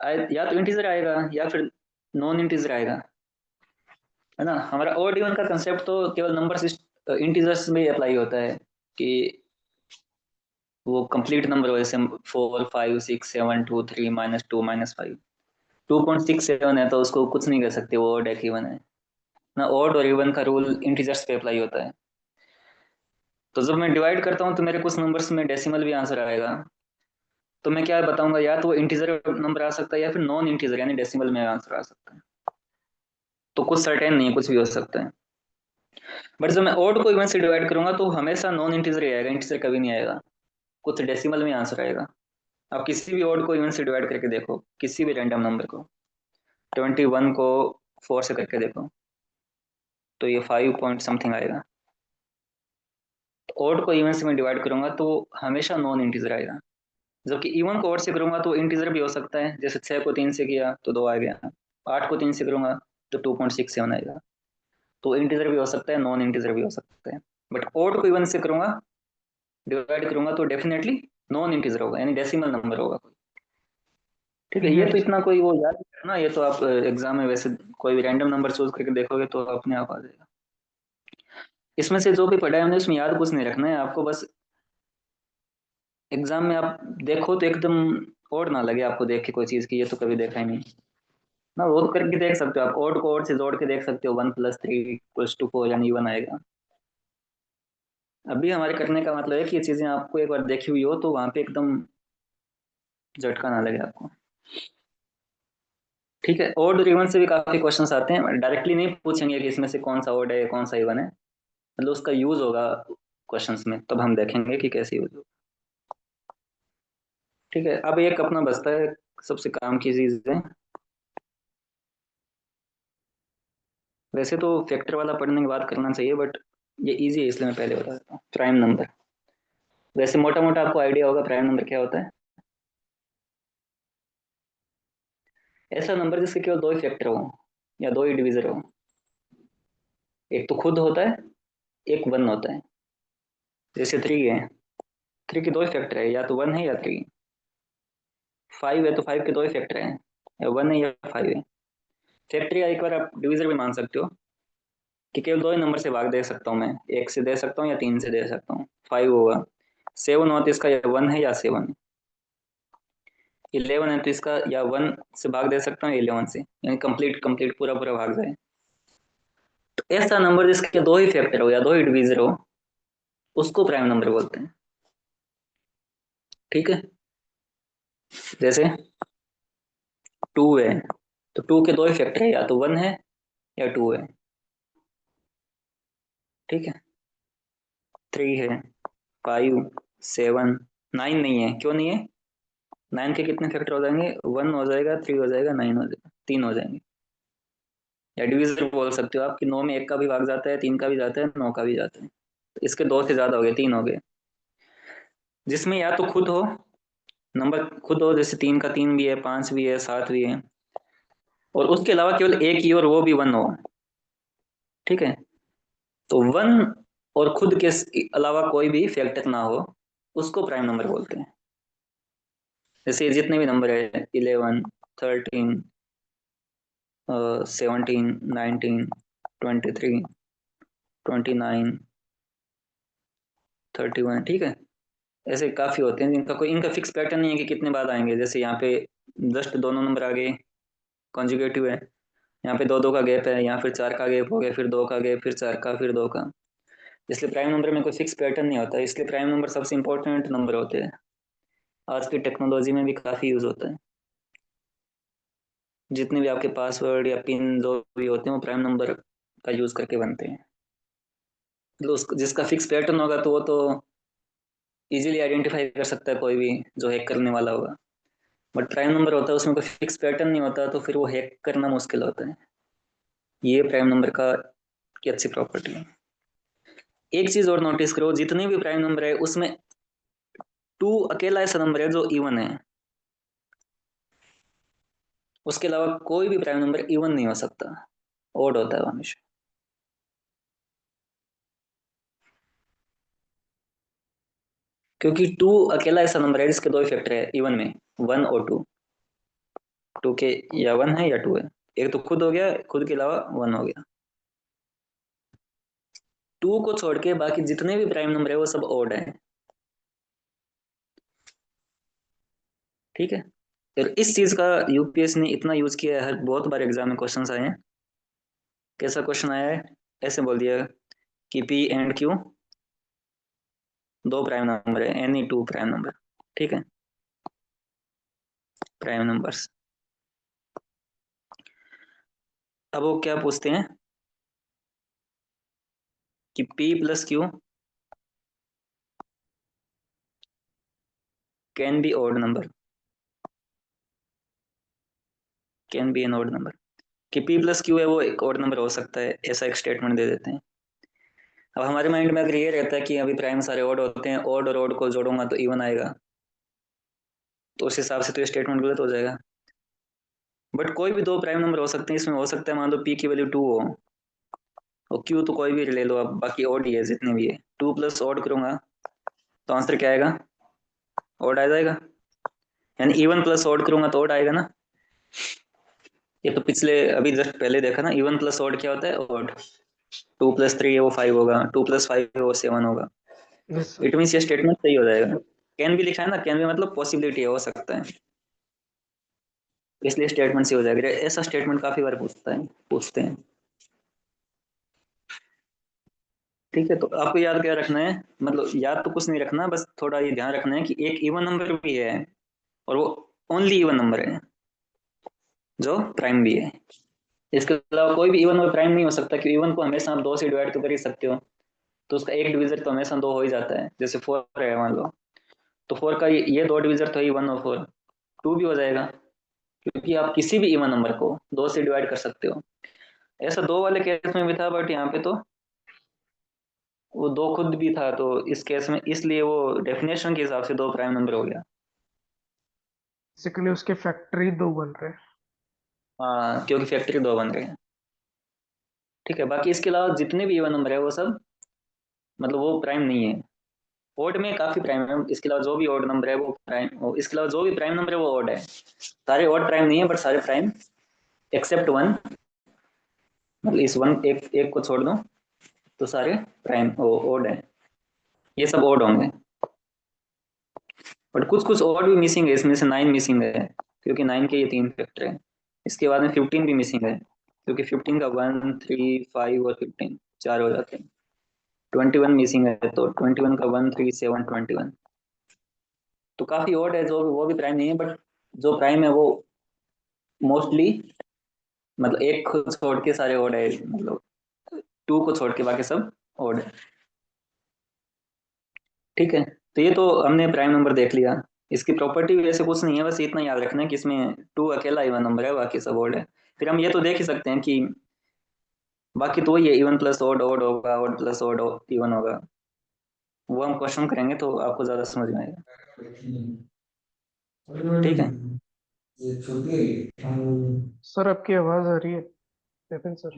Speaker 1: या तो इंटीजर आएगा या फिर नॉन इंटीजर आएगा, है ना। हमारा ओड इवन का कंसेप्ट तो केवल नंबर इंटीजर्स में अप्लाई होता है कि वो कंप्लीट नंबर हो, जैसे 4 5 6 7 2 3 -2 -5, 2.67 है तो उसको कुछ नहीं कर सकते, वो ओड है कि इवन है ना। ओड और इवन का रूल इंटीजर्स पे अप्लाई होता है। तो जब मैं डिवाइड करता हूँ तो मेरे कुछ नंबर्स में डेसिमल भी आंसर आएगा, तो मैं क्या बताऊंगा, या तो वो इंटीजर नंबर आ सकता है या फिर नॉन इंटीजर यानी डेसिमल में आंसर आ सकता है। तो कुछ सर्टेन नहीं है, कुछ भी हो सकता है। बट जब मैं ओड को इवन से डिवाइड करूंगा तो हमेशा नॉन इंटीजर ही आएगा, इंटीजर कभी नहीं आएगा, कुछ डेसिमल में आंसर आएगा। आप किसी भी ओड को इवन से डिवाइड करके देखो, किसी भी रैंडम नंबर को, 21 को 4 से करके देखो तो ये 5 पॉइंट समथिंग आएगा। तो ओड को इवन से मैं डिवाइड करूंगा तो हमेशा नॉन इंटीजर आएगा, जबकि इवन को ओड से करूंगा तो इंटीजर भी हो सकता है। जैसे 6 को 3 से किया तो 2 आ गया, 8 को 3 से करूंगा तो 2.67 आएगा। तो इंटीजर भी हो सकता है, नॉन इंटीजर भी हो सकता है। बट ओड को इवन से करूंगा, डिवाइड करूंगा तो डेफिनेटली नॉन इंटीजर होगा, यानी डेसिमल नंबर होगा कोई। ठीक है, ये
Speaker 2: क्लियर है
Speaker 1: तो
Speaker 2: सर।
Speaker 1: इतना कोई वो याद नहीं रखना, ये तो आप एग्जाम में वैसे कोई भी रैंडम नंबर चूज करके देखोगे तो अपने आप आ जाएगा। इसमें से जो भी पढ़ा है हमने उसमें याद कुछ नहीं रखना है आपको, बस एग्जाम में आप देखो तो एकदम ओड ना लगे आपको देख के कोई चीज की ये तो कभी देखा ही नहीं ना। वो तो करके देख सकते हो आप, ओड को ओड से जोड़ के देख सकते हो, 1 + 3 = 4 यानी इवन आएगा। अभी हमारे करने का मतलब है कि ये चीजें आपको एक बार देखी हुई हो तो वहां पे एकदम झटका ना लगे आपको। ठीक है, ओड और इवन से भी काफी क्वेश्चंस आते हैं, डायरेक्टली नहीं पूछेंगे कि इसमें से कौन सा ओड है कौन सा इवन है, मतलब उसका यूज होगा क्वेश्चंस में, तब हम देखेंगे कि कैसे यूज होगा। ठीक है, अब एक अपना बचता है सबसे काम की चीज है। वैसे तो फैक्टर वाला पढ़ने के बाद करना चाहिए बट ये इजी है इसलिए मैं पहले बता देता हूँ। प्राइम नंबर, वैसे मोटा मोटा आपको आइडिया होगा प्राइम नंबर क्या होता है। ऐसा नंबर जिसके केवल दो ही फैक्टर हो या दो ही डिविजर हो, एक तो खुद होता है, एक वन होता है। जैसे 3 है, 3 के दो ही फैक्टर है, या तो 1 है या 3। 5 है तो 5 के दो ही फैक्टर है, या 1 है या 5 है। फैक्टर या एक बार आप डिविजर भी मान सकते हो कि केवल दो ही नंबर से भाग दे सकता हूँ मैं, एक से दे सकता हूँ या 3 से दे सकता हूँ। 5 होगा, 7 हो तो इसका या 1 है या 7 है। 11 है तो इसका या 1 से भाग दे सकता हूँ 11 से, यानी कंप्लीट कंप्लीट पूरा पूरा भाग जाए। तो ऐसा नंबर जिसके दो ही फैक्टर हो या दो ही डिवीजर हो उसको प्राइम नंबर बोलते हैं। ठीक है, जैसे 2 है तो 2 के दो ही फैक्टर है, या तो 1 है या 2 है। ठीक है, 3 है 5, 7, 9 नहीं है, क्यों नहीं है? 9 के कितने फैक्टर हो जाएंगे? 1 हो जाएगा, 3 हो जाएगा, 9 हो जाएगा, 3 हो जाएंगे। या डिविजन बोल सकते हो आप कि 9 में 1 का भी भाग जाता है, 3 का भी जाता है, 9 का भी जाता है। तो इसके 2 से ज्यादा हो गए, 3 हो गए, जिसमें या तो खुद हो, नंबर खुद हो, जैसे 3 का 3 भी है, 5 भी है, 7 भी है, और उसके अलावा केवल एक ही और वो भी 1 हो। ठीक है, तो 1 और खुद के अलावा कोई भी फैक्टर ना हो, उसको प्राइम नंबर बोलते हैं। जैसे जितने भी नंबर है, 11, 13, 17, 19, 23, 29, 31, ठीक है, ऐसे काफी होते हैं जिनका कोई इनका फिक्स पैटर्न नहीं है कि कितने बाद आएंगे। जैसे यहाँ पे जस्ट दोनों नंबर आ गए, कॉन्जुगेटिव है, यहाँ पे 2 2 का गैप है, यहाँ फिर 4 का गैप हो गया, फिर 2 का गैप, फिर 4 का, फिर 2 का। इसलिए प्राइम नंबर में कोई फिक्स पैटर्न नहीं होता, इसलिए प्राइम नंबर सबसे इंपॉर्टेंट नंबर होते हैं। आज की टेक्नोलॉजी में भी काफी यूज होता है। जितने भी आपके पासवर्ड या पिन जो भी होते हैं वो प्राइम नंबर का यूज करके बनते हैं। मतलब जिसका फिक्स पैटर्न होगा तो वो तो इजीली आइडेंटिफाई कर सकता है कोई भी जो हैक करने वाला होगा। बट प्राइम नंबर होता है, उसमें कोई फिक्स पैटर्न नहीं होता, तो फिर वो हैक करना मुश्किल होता है। ये प्राइम नंबर का की अच्छी प्रॉपर्टी है। एक चीज और नोटिस करो, जितने भी प्राइम नंबर है उसमें 2 अकेला ऐसा नंबर है जो इवन है। उसके अलावा कोई भी प्राइम नंबर इवन नहीं हो सकता, ओड होता है वो हमेशा। क्योंकि 2 अकेला ऐसा नंबर है जिसके 2 ही फैक्टर है इवन में, 1 और 2। 2 के या 1 है या 2 है, एक तो खुद हो गया, खुद के अलावा 1 हो गया। 2 को छोड़ के बाकी जितने भी प्राइम नंबर है वो सब ओड है। ठीक है, और इस चीज का यूपीएस ने इतना यूज किया है, हर बहुत बार एग्जाम में क्वेश्चंस आए हैं। कैसा क्वेश्चन आया है? ऐसे बोल दिया कि P and Q 2 prime number है, एनी 2 प्राइम नंबर। ठीक है, प्राइम नंबर्स। अब वो क्या पूछते हैं कि p plus q can be odd number, can be an odd number. कि पी प्लस क्यू है वो एक ऑड नंबर हो सकता है, ऐसा एक स्टेटमेंट दे देते हैं। अब हमारे माइंड में अगर ये रहता है कि अभी प्राइम सारे ऑड होते हैं, ऑड और ऑड को जोड़ूंगा तो इवन आएगा, तो उस हिसाब से तो ये स्टेटमेंट गलत हो जाएगा। बट कोई भी 2 प्राइम नंबर हो सकते हैं इसमें। हो सकता है मान लो पी की वैल्यू 2 हो और क्यू तो कोई भी ले लो आप, बाकी ऑड ही है जितने भी है। 2 प्लस ऑड करूंगा तो आंसर क्या आएगा? ऑड आ जाएगा। यानी इवन प्लस ऑड करूंगा तो ऑड आएगा ना। ये तो पिछले अभी जस्ट पहले देखा ना, इवन प्लस ऑड क्या होता है? ऑड। 2 प्लस 3 है वो 5 होगा, 2 प्लस 5 है वो 7 होगा।
Speaker 2: Yes sir.
Speaker 1: इट मीन्स ये स्टेटमेंट सही हो जाएगा। कैन भी लिखा है ना, कैन भी मतलब पॉसिबिलिटी हो सकता है, इसलिए स्टेटमेंट से हो जाएगा। ऐसा स्टेटमेंट काफी बार पूछते हैं। ठीक है, तो आपको याद क्या रखना है, मतलब याद तो कुछ नहीं रखना, बस थोड़ा ये ध्यान रखना है कि एक इवन नंबर भी है और वो ओनली इवन नंबर है जो प्राइम भी है। इसके अलावा कोई भी इवन और प्राइम नहीं हो सकता, क्योंकि इवन को हमेशा आप 2 से डिवाइड तो कर ही सकते हो, तो उसका एक डिविजर तो हमेशा 2 हो ही जाता है। जैसे 4 है मान लो, तो 4 का ये 2 डिविजर तो ही 1 और 4, 2 भी हो जाएगा, क्योंकि आप किसी भी इवन नंबर को 2 से डिवाइड कर सकते हो। ऐसा 2 वाले केस में भी था, बट यहाँ पे तो वो 2 खुद भी था, तो इस केस में इसलिए वो डेफिनेशन के हिसाब से 2 प्राइम नंबर हो गया।
Speaker 2: बेसिकली उसके फैक्टरी 2 बन रहे हैं।
Speaker 1: हाँ, क्योंकि फैक्टरी 2 बन गए हैं। ठीक है, बाकी इसके अलावा जितने भी इवन नंबर है वो सब मतलब वो प्राइम नहीं है। ओड में काफी प्राइम है, इसके अलावा जो भी ओड नंबर है वो प्राइम, इसके अलावा जो भी प्राइम नंबर है वो ओड है। सारे ओड प्राइम नहीं है, बट सारे प्राइम एक्सेप्ट 1। मतलब इस 1 एक एक को छोड़ दो तो सारे प्राइम ओड है, ये सब ओड होंगे। बट कुछ कुछ ओड भी मिसिंग है, इसमें से 9 मिसिंग है, क्योंकि 9 के ये 3 फैक्टर है। इसके बाद में 15 भी मिसिंग है, क्योंकि 15 का 1 3 5 और 15 4 हो जाते हैं। 21 मिसिंग है, तो 21 का 1 3 7 21। तो काफी ओड है, जो वो भी प्राइम नहीं है, बट जो प्राइम है वो मोस्टली मतलब एक को छोड़ के सारे ओड है, मतलब 2 को छोड़ के बाकी सब ओड है। ठीक है, तो ये तो हमने प्राइम नंबर देख लिया। इसकी प्रॉपर्टी वैसे कुछ नहीं है, बस इतना याद रखना है कि इसमें टू अकेला इवन नंबर है, बाकी सब ओड है। फिर हम ये तो देख ही सकते हैं कि बाकी तो वही है, इवन प्लस ओड, ओड होगा, ओड प्लस ओड इवन होगा। वो हम क्वेश्चन करेंगे तो आपको ज्यादा समझ में आएगा। ठीक है।
Speaker 2: सर आपकी आवाज आ रही है विपिन सर।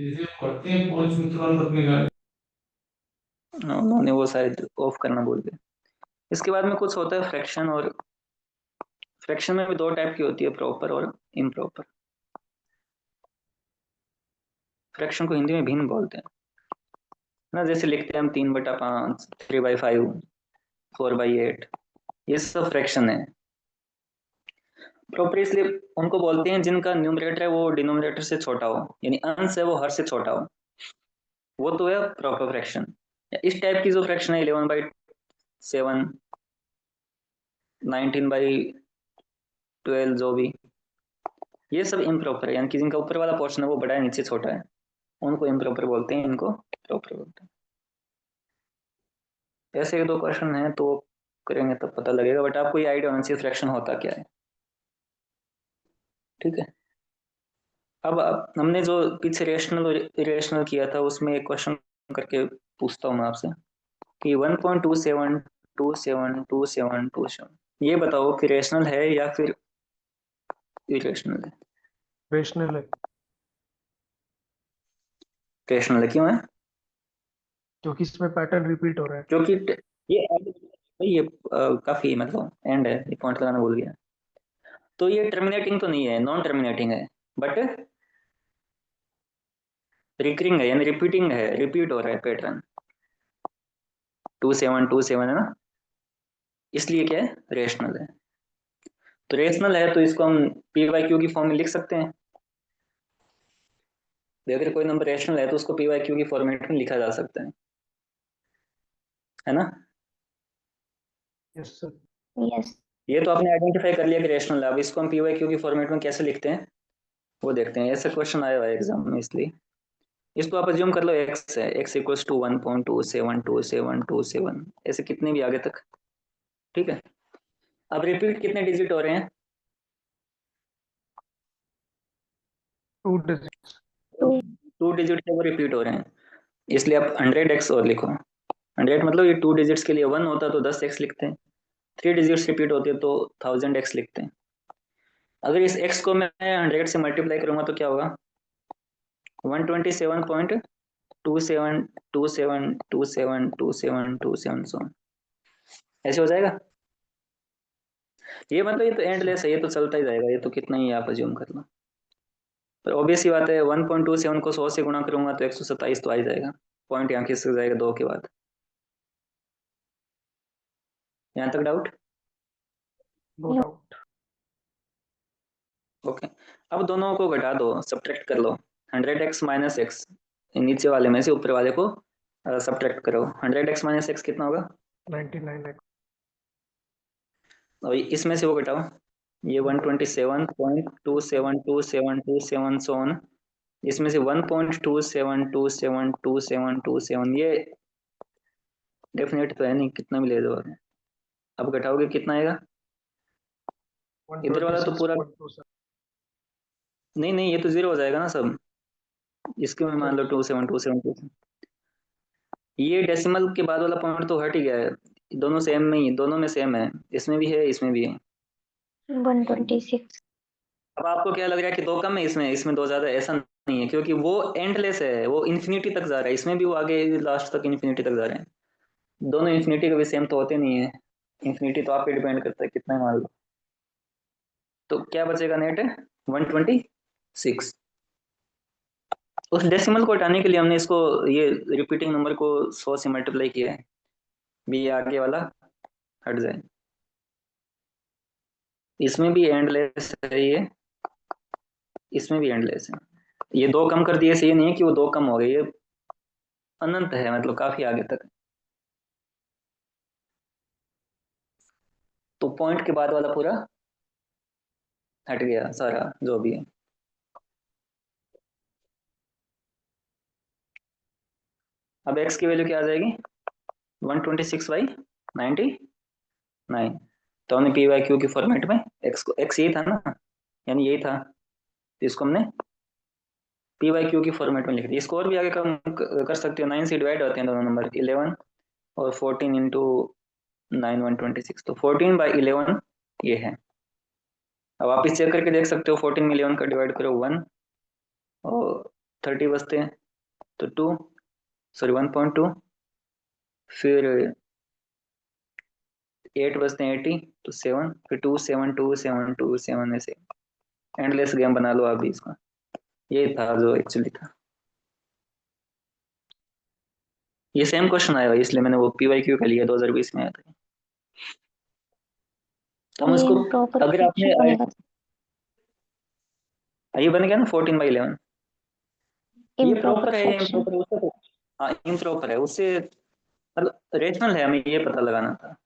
Speaker 1: उन्होंने वो शायद ऑफ करना भूल गए। इसके बाद में कुछ होता है फ्रैक्शन, और फ्रैक्शन में भी दो टाइप की होती है, प्रॉपर और इम्प्रॉपर। फ्रैक्शन को हिंदी में भिन्न बोलते हैं ना, जैसे लिखते हैं हम 3/5, 3/5, 4/8, ये सब फ्रैक्शन है। प्रॉपर इसलिए उनको बोलते हैं जिनका न्यूमरेटर है वो डिनोमिनेटर से छोटा हो, यानी अंश है वो हर से छोटा हो, वो तो है प्रॉपर फ्रैक्शन। इस टाइप की जो फ्रैक्शन है 11/7, 19/12, जो भी, ये सब इम्प्रॉपर है, यानी कि जिनका ऊपर वाला पोर्शन है वो बड़ा है, नीचे छोटा है, उनको इम्प्रॉपर बोलते हैं, इनको प्रॉपर बोलते हैं। ऐसे एक दो क्वेश्चन है तो करेंगे तब पता लगेगा, बट आपको ये आइडिया होना चाहिए फ्रैक्शन होता क्या है। ठीक है। अब हमने जो पीछे रेशनल और इरेशनल किया था, उसमें एक क्वेश्चन करके पूछता हूँ मैं आपसे कि 1.27272727, ये बताओ कि रेशनल है या फिर इरेशनल है।
Speaker 2: रेशनल है।
Speaker 1: रेशनल है क्यों है?
Speaker 2: क्योंकि इसमें पैटर्न रिपीट हो रहा है।
Speaker 1: क्योंकि ये काफी मतलब एंड है, ये पॉइंट लगाना भूल गया। तो ये टर्मिनेटिंग तो नहीं है, नॉन टर्मिनेटिंग है, बट रिकरिंग है, यानी रिपीटिंग है, रिपीट हो रहा है पैटर्न। 2727 है ना, इसलिए क्या है, रेशनल है। तो रेशनल है तो इसको हम पी वाई क्यू की फॉर्म में लिख सकते हैं। तो अगर कोई नंबर रेशनल है तो उसको पी वाई क्यू की फॉर्मेट में लिखा जा सकता है ना।
Speaker 2: Yes sir.
Speaker 3: यस।
Speaker 1: ये तो आपने आइडेंटिफाई कर लिया कि रेशनल है, अब इसको हम पी वाई क्यू की फॉर्मेट में कैसे लिखते हैं वो देखते हैं। ऐसा क्वेश्चन आया हुआ है एग्जाम में, इसलिए इसको आप अज्यूम कर लो एक्स है, एक्स इक्वल्स टू 1.272727, ऐसे कितने भी आगे तक। ठीक है। अब रिपीट कितने डिजिट हो रहे हैं?
Speaker 2: 2 डिजिट।
Speaker 3: टू।
Speaker 1: 2 डिजिट है वो रिपीट हो रहे हैं, इसलिए आप 100x और लिखो। 100 मतलब ये 2 डिजिट्स के लिए 1 होता तो 10x लिखते हैं, 3 डिजिट्स रिपीट होती है तो 1000x लिखते हैं। अगर इस x को मैं 100 से मल्टीप्लाई करूंगा तो क्या होगा? 127.27272727 सो ऐसे हो जाएगा। ये मतलब ये तो एंडलेस है, ये तो चलता ही जाएगा, ये तो कितना ही आप अज्यूम कर लो। पर ऑब्वियस ही बात है, 1.27 को 100 से गुणा करूंगा तो 127 तो आ ही जाएगा। पॉइंट यहाँ खिसक जाएगा 2 के बाद। यहाँ तक डाउट?
Speaker 2: No doubt.
Speaker 1: ओके। अब दोनों को घटा दो, सब्ट्रैक्ट कर लो। 100x माइनस एक्स, नीचे वाले में से ऊपर वाले को सब्ट्रैक्ट करो। 100x माइनस एक्स कितना होगा?
Speaker 2: 99x।
Speaker 1: और इसमें से वो घटाओ, ये 127.272727 सोन, इसमें से 1.27272727, ये डेफिनेट तो है नहीं, कितना भी ले दो। अब घटाओगे कितना आएगा? इधर वाला तो पूरा,
Speaker 2: 126.27।
Speaker 1: नहीं नहीं, ये तो जीरो हो जाएगा ना सब। इसके में
Speaker 2: अच्छा
Speaker 1: मान लो
Speaker 2: अच्छा।
Speaker 1: 272727, ये डेसिमल के बाद वाला पॉइंट तो हट ही गया है। दोनों सेम में ही, दोनों में सेम है, इसमें भी है इसमें भी है।
Speaker 3: 126।
Speaker 1: अब आपको क्या लग रहा है कि दो कम है, इसमें इसमें दो ज्यादा? ऐसा नहीं है, क्योंकि वो एंडलेस है, वो इन्फिनिटी तक जा रहा है, इसमें भी वो आगे लास्ट तक इन्फिनिटी तक जा रहे हैं। दोनों इन्फिनिटी कभी सेम तो होते नहीं है, इन्फिनिटी तो आप पे डिपेंड करता है कितना मान लो। तो क्या बचेगा नेट? 126। उस डेसिमल को हटाने के लिए हमने इसको, ये रिपीटिंग नंबर को 100 से मल्टीप्लाई किया है, भी ये आगे वाला हट जाए। इसमें भी एंडलेस है ये, इसमें भी एंडलेस है। ये दो कम कर दिए से ये नहीं है कि वो दो कम हो गए, ये अनंत है, मतलब काफी आगे तक। तो पॉइंट के बाद वाला पूरा हट गया सारा जो भी है। अब x की वैल्यू क्या आ जाएगी? 126/9। 99। तो हमने पी वाई क्यू की फॉर्मेट में एक्स यही था ना, यानी यही था, तो इसको हमने पी वाई क्यू की फॉर्मेट में लिख दिया। इसको और भी आगे कम कर सकते हो, 9 से डिवाइड होते हैं दोनों नंबर, 11 और 14 इंटू 9 126, तो 14/11 ये है। अब आप इस चेक करके देख सकते हो, 14 में 11 का डिवाइड करो 1 और 30 बचते हैं तो 2, सॉरी 1.2, फिर 8 बचते हैं 80 तो 7, फिर 2 7 2 7 2 7, ऐसे एंडलेस गेम बना लो आप भी इसका। ये था जो एक्चुअली था, ये सेम क्वेश्चन आया हुआ है, इसलिए मैंने वो पी वाई क्यू का लिया, 2020 में आया था। तो हम
Speaker 3: ये
Speaker 1: इसको,
Speaker 3: प्रॉपर
Speaker 1: अगर आपने
Speaker 3: फ्रैक्शन बनेगा,
Speaker 1: ये बन गया ना 14/11, ये
Speaker 3: इम्प्रॉपर
Speaker 1: प्रॉपर है या
Speaker 3: फ्रैक्शन।
Speaker 1: इम्प्रॉपर है उससे, हाँ इम्प्रॉपर है उससे, मतलब रेशनल है, हमें ये पता लगाना था।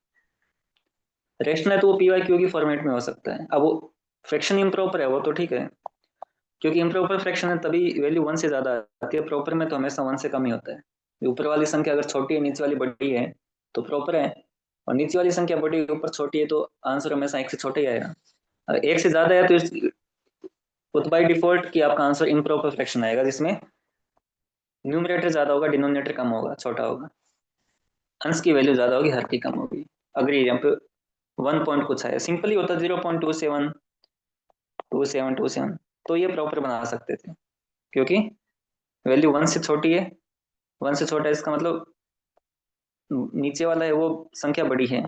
Speaker 1: रेशनल है तो वो पी वाई क्यू की फॉर्मेट में हो सकता है। अब वो फ्रैक्शन इम्प्रॉपर है वो तो ठीक है, क्योंकि इम्प्रॉपर फ्रैक्शन है तभी वैल्यू 1 से ज्यादा आती है, प्रॉपर में तो हमेशा 1 से कम ही होता है। ऊपर वाली संख्या अगर छोटी है, नीचे वाली बड़ी है, तो प्रॉपर है, और नीचे वाली संख्या बड़ी है, ऊपर छोटी है, तो आंसर हमेशा 1 से छोटा ही आएगा। अगर 1 से ज्यादा है तो बाई डिफॉल्ट कि आपका आंसर इम्प्रॉपर फ्रैक्शन आएगा, जिसमें न्यूमरेटर ज्यादा होगा, डिनोमिनेटर कम होगा, छोटा होगा, अंश की वैल्यू ज्यादा होगी, हर की कम होगी। अगर यहाँ पे 1 पॉइंट कुछ है, सिंपली होता 0.272727, तो ये प्रॉपर बना सकते थे, क्योंकि वैल्यू 1 से छोटी है, 1 से छोटा है, इसका मतलब नीचे वाला है वो संख्या बड़ी है,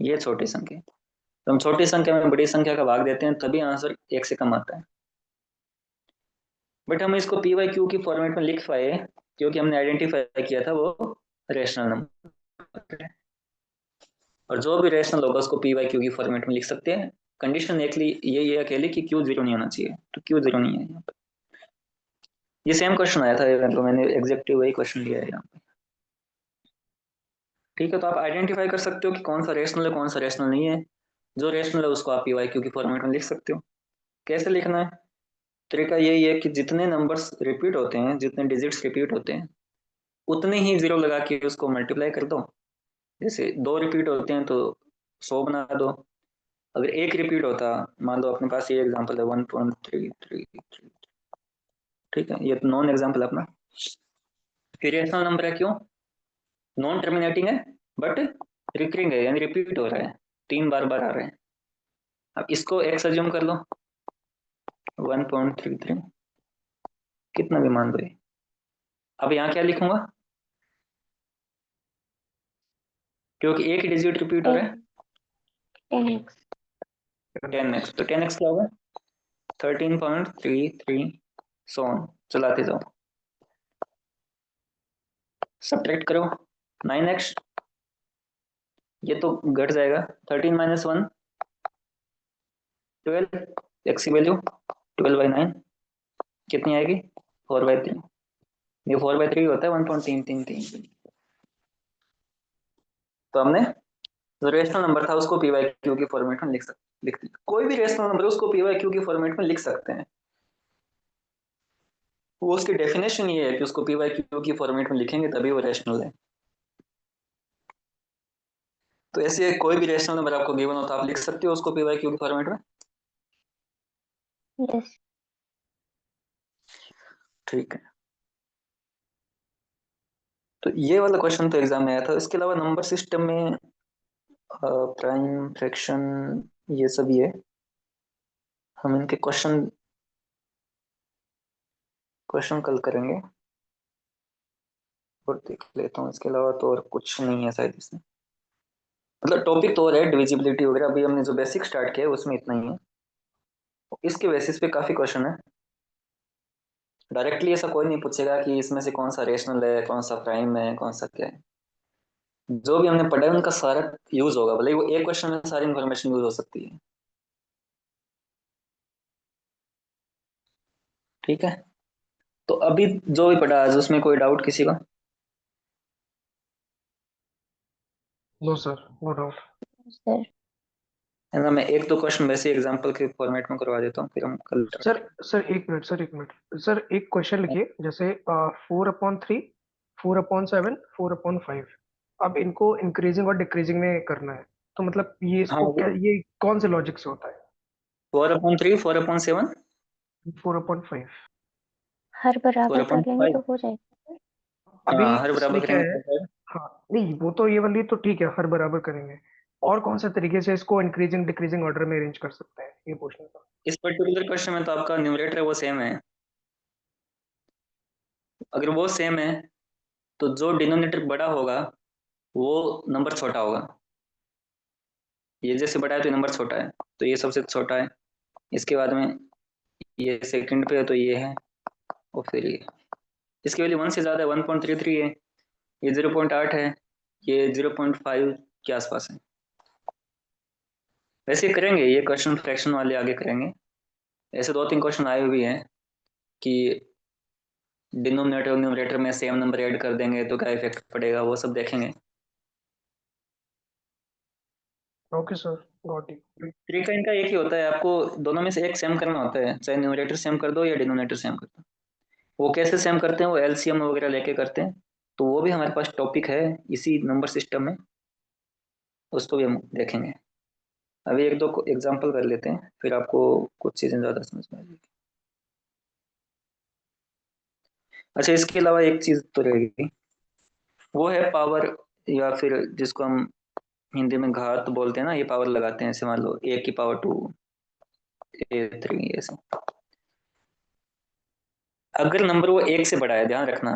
Speaker 1: ये छोटी संख्या। तो हम छोटी संख्या में बड़ी संख्या का भाग देते हैं, तभी आंसर 1 से कम आता है। बट हम इसको पी वाई क्यू की फॉर्मेट में लिख पाए, क्योंकि हमने आइडेंटिफाई किया था वो रेशनल नंबर है, और जो भी रेशनल होगा उसको पी वाई क्यू की फॉर्मेट में लिख सकते हैं। कंडीशन ये अकेली कि क्यू जीरो नहीं होना चाहिए, तो क्यू जीरो नहीं है यहाँ पे। ये सेम क्वेश्चन आया था, तो मैंने एग्जैक्टली वही क्वेश्चन लिया है यहाँ पे। ठीक है, तो आप आइडेंटिफाई कर सकते हो कि कौन सा रेशनल है, कौन सा रेशनल नहीं है। जो रेशनल है उसको आप पी वाई क्यू की फॉर्मेट में लिख सकते हो। कैसे लिखना है, तरीका यही है कि जितने नंबर्स रिपीट होते हैं, जितने डिजिट्स रिपीट होते हैं, उतने ही जीरो लगा के उसको मल्टीप्लाई कर दो। जैसे 2 रिपीट होते हैं तो 100 बना दो। अगर एक रिपीट होता, मान लो अपने पास ये एग्जांपल है 1.333, ठीक है, ये नॉन एग्जांपल अपना। फिर रेशनल नंबर है, क्यों नॉन टर्मिनेटिंग है, बट रिकरिंग है, यानी रिपीट हो रहा है, 3 बार बार आ रहे हैं। अब इसको एक्स अज्यूम कर लो, 1.33, कितना भी मान लो। अब यहाँ क्या लिखूंगा, क्योंकि एक डिजिट रिपीट हो रहा है,
Speaker 3: 10x।
Speaker 1: 10x, तो 10x क्या होगा, 13.33, सो ऑन, चलाते जाओ, सब्ट्रैक्ट करो, 9x, ये तो घट जाएगा, 13 - 1 12, x की वैल्यू 12/9 कितनी आएगी, 4/3। ये 4/3 होता है 1.333। तो हमने जो रेशनल नंबर था उसको पी वाई क्यू की फॉर्मेट में लिख कोई भी रेशनल नंबर उसको पी वाई क्यू की फॉर्मेट में लिख सकते हैं। वो उसकी डेफिनेशन ये है कि उसको पी वाई क्यू की फॉर्मेट में लिखेंगे तभी वो रेशनल है। तो ऐसे कोई भी रेशनल नंबर आपको गिवन हो तो आप लिख सकते हो उसको पी वाई क्यू की फॉर्मेट में।
Speaker 3: यस।
Speaker 1: ठीक है, तो ये वाला क्वेश्चन तो एग्जाम में आया था। इसके अलावा नंबर सिस्टम में प्राइम फ्रैक्शन ये सब ही है, हम इनके क्वेश्चन क्वेश्चन कल करेंगे और देख लेता हूँ। इसके अलावा तो और कुछ नहीं है शायद इसमें, मतलब टॉपिक तो और है, डिविजिबिलिटी वगैरह अभी हमने जो बेसिक स्टार्ट किया है उसमें इतना ही है। इसके बेसिस पे काफी क्वेश्चन है। डायरेक्टली ऐसा कोई नहीं पूछेगा कि इसमें से कौन सा रेशनल है, कौन सा प्राइम है, कौन सा क्या है। जो भी हमने पढ़ा है उनका सारा यूज होगा, भले वो एक क्वेश्चन में सारी इन्फॉर्मेशन यूज हो सकती है। ठीक है, तो अभी जो भी पढ़ा आज उसमें कोई डाउट किसी का?
Speaker 2: No sir, no doubt.
Speaker 3: Sir.
Speaker 1: है ना, मैं एक दो क्वेश्चन वैसे एग्जांपल के फॉर्मेट में करवा देता हूँ, फिर हम कल
Speaker 2: सर
Speaker 1: start
Speaker 2: सर एक मिनट सर, एक मिनट सर, एक क्वेश्चन लिखिए, जैसे 4/3, 4/7, 4/5, अब इनको इंक्रीजिंग और डिक्रीजिंग में करना है, तो मतलब ये
Speaker 1: हाँ,
Speaker 2: इसको क्या, ये कौन से लॉजिक से होता है?
Speaker 1: 4/3, 4/7,
Speaker 2: 4/5।
Speaker 3: हर बराबर कर लेंगे
Speaker 1: 4/5।
Speaker 3: तो हो जाएगा।
Speaker 2: अभी
Speaker 1: हाँ, हर
Speaker 2: इसमें
Speaker 1: बराबर
Speaker 2: क्या
Speaker 1: करेंगे
Speaker 2: है?
Speaker 1: तो फिर
Speaker 2: हाँ, नहीं वो तो ये वाली तो ठीक है, हर बराबर करेंगे। और कौन से तरीके से इसको इंक्रीजिंग डिक्रीजिंग ऑर्डर में अरेंज कर सकते हैं, ये पूछना था।
Speaker 1: इस पर्टिकुलर क्वेश्चन में तो आपका न्यूमरेटर है वो सेम है। अगर वो सेम है तो जो डिनोमिनेटर बड़ा होगा वो नंबर छोटा होगा। ये जैसे बड़ा है तो ये नंबर छोटा है, तो ये सबसे छोटा है। इसके बाद में ये सेकंड पे है तो ये है, और फिर ये इसकी वैल्यू 1 से ज़्यादा है, 1.33 है। ये 0.8 है, ये 0.5 के आसपास है। वैसे ही करेंगे ये क्वेश्चन, फ्रैक्शन वाले आगे करेंगे। ऐसे 2-3 क्वेश्चन आए हुए भी हैं कि डिनोमिनेटर और न्यूमरेटर में सेम नंबर ऐड कर देंगे तो क्या इफेक्ट पड़ेगा, वो सब देखेंगे।
Speaker 2: Okay sir, got it.
Speaker 1: तरीका इनका एक ही होता है, आपको दोनों में से एक सेम करना होता है, चाहे न्यूमरेटर सेम कर दो या डिनोमिनेटर सेम कर दो। वो कैसे सेम करते हैं, वो एलसीएम वगैरह लेके करते हैं। तो वो भी हमारे पास टॉपिक है इसी नंबर सिस्टम में, उसको भी हम देखेंगे। अभी एक दो एग्जांपल कर लेते हैं, फिर आपको कुछ चीजें ज्यादा समझ में आ जाएगी। अच्छा, इसके अलावा एक चीज तो रहेगी, वो है पावर, या फिर जिसको हम हिंदी में घात बोलते हैं ना, ये पावर लगाते हैं। ऐसे मान लो A⁻², A3 ऐसे। अगर नंबर वो एक से बड़ा है, ध्यान रखना,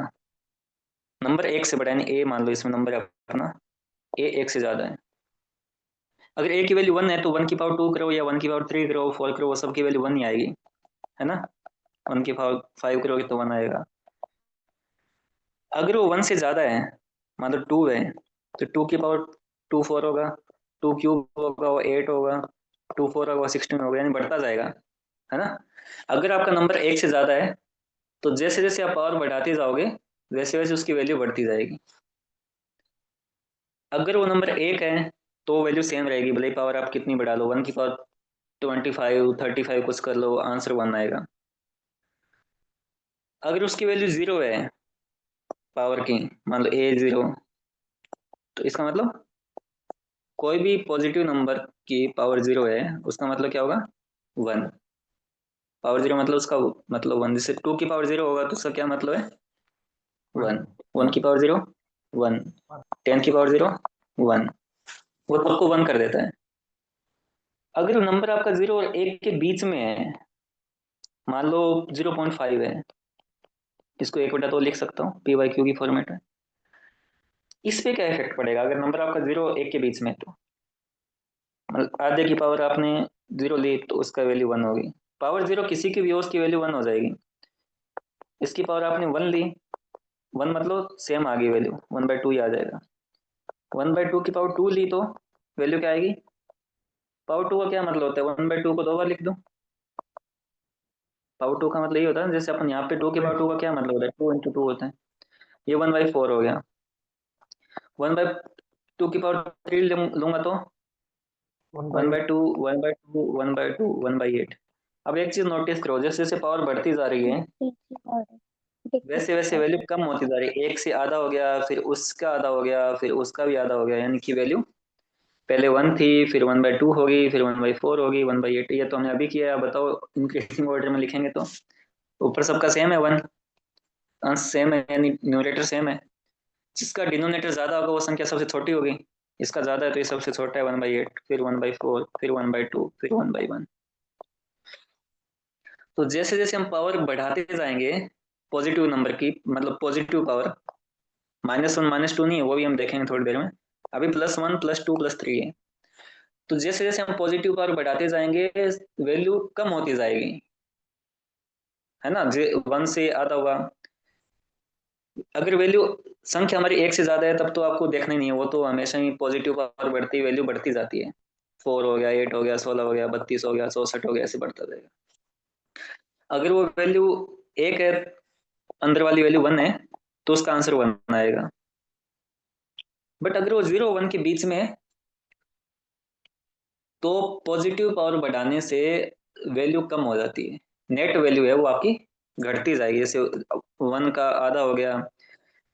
Speaker 1: नंबर एक से बड़ा है, यानी ए मान लो इसमें नंबर है अपना, ए एक से ज्यादा है। अगर ए की वैल्यू 1 है तो 1⁻² करो या 1⁻³ करो, 4 करो, वो सब की वैल्यू 1 ही आएगी, है ना। 1⁵ करोगे तो 1 आएगा। अगर वो 1 से ज्यादा है, मान लो 2 है, तो 2⁻², 4 होगा, 2³ होगा वो 8 होगा, 2⁴ होगा वो 16 होगा, यानी बढ़ता जाएगा, है ना। अगर आपका नंबर एक से ज्यादा है तो जैसे जैसे आप पावर बढ़ाते जाओगे वैसे वैसे उसकी वैल्यू बढ़ती जाएगी। अगर वो नंबर एक है तो वैल्यू सेम रहेगी, भले ही पावर आप कितनी बढ़ा लो, 1⁻25, 35 कुछ कर लो, आंसर 1 आएगा। अगर उसकी वैल्यू 0 है पावर की, मान लो A0, तो इसका मतलब कोई भी पॉजिटिव नंबर की पावर 0 है, उसका मतलब क्या होगा, 1। पावर 0 मतलब उसका मतलब 1। जैसे 2 की पावर 0 होगा तो उसका क्या मतलब है, 1। 1 की पावर 0, 1। 10 की पावर 0, 1। वो सबको 1 कर देता है। अगर नंबर आपका 0 और 1 के बीच में है, मान लो 0.5 है, इसको 1/2 लिख सकता हूँ, P/Q की फॉर्मेट में। इस पे क्या इफेक्ट पड़ेगा अगर नंबर आपका 0 और 1 के बीच में है? तो मतलब आधे की पावर आपने 0 ली तो उसका वैल्यू 1 होगी। पावर 0 किसी की भी हो उसकी वैल्यू 1 हो जाएगी। इसकी पावर आपने 1 ली, 1 मतलब सेम आ गई वैल्यू, 1/2 ही आ जाएगा। 1/2 की पावर 2 ली तो वैल्यू क्या आएगी। पावर 2 का क्या मतलब होता है, 1/2 को 2 बार लिख दो। पावर 2 का मतलब ये होता है, जैसे अपन यहाँ पे 2 की पावर 2 का क्या मतलब होता है, 2 × 2 होता है। ये 1/4 हो गया। 1/2 की पावर 3 लूंगा तो
Speaker 2: वन बाई
Speaker 1: 1/2, 1/2, 1/2, 1/8। अब एक चीज नोटिस करो, जैसे जैसे पावर बढ़ती जा रही है
Speaker 3: इंक्रीजिंग ऑर्डर,
Speaker 1: वैसे
Speaker 3: डिक्रीजिंग
Speaker 1: वैसे वैल्यू
Speaker 3: ऑर्डर।
Speaker 1: कम होती जा रही है। एक से आधा हो गया, फिर उसका आधा हो गया, फिर उसका भी आधा हो गया, यानी कि वैल्यू पहले 1 थी, फिर 1/2 होगी, फिर 1/4 होगी, 1/8। ये तो हमने अभी किया है। बताओ इंक्रीजिंग ऑर्डर में लिखेंगे तो ऊपर सबका सेम है 1, अंश सेम है, यानी न्यूमरेटर सेम है। जिसका डिनोमिनेटर ज्यादा होगा वो संख्या सबसे छोटी होगी। इसका ज्यादा है तो ये सबसे छोटा है, 1/8, फिर 1/4, फिर 1/2, फिर 1/1। तो जैसे जैसे हम पावर बढ़ाते जाएंगे पॉजिटिव नंबर की, मतलब पॉजिटिव पावर, -1 -2 नहीं है, वो भी हम देखेंगे थोड़ी देर में। अभी +1 +2 +3 है। तो जैसे जैसे हम पॉजिटिव पावर बढ़ाते जाएंगे वैल्यू कम होती जाएगी, है ना। 1 से आधा हुआ। अगर वैल्यू संख्या हमारी एक से ज्यादा है तब तो आपको देखना ही नहीं है, वो तो हमेशा ही पॉजिटिव पावर बढ़ती वैल्यू बढ़ती जाती है। 4 हो गया, 8 हो गया, 16 हो गया, 32 हो गया, 64 हो गया, ऐसे बढ़ता जाएगा। अगर वो वैल्यू एक है, अंदर वाली वैल्यू 1 है, तो उसका आंसर 1 आएगा। बट अगर वो 0 1 के बीच में है तो पॉजिटिव पावर बढ़ाने से वैल्यू कम हो जाती है। नेट वैल्यू है वो आपकी घटती जाएगी। जैसे 1 का आधा हो गया,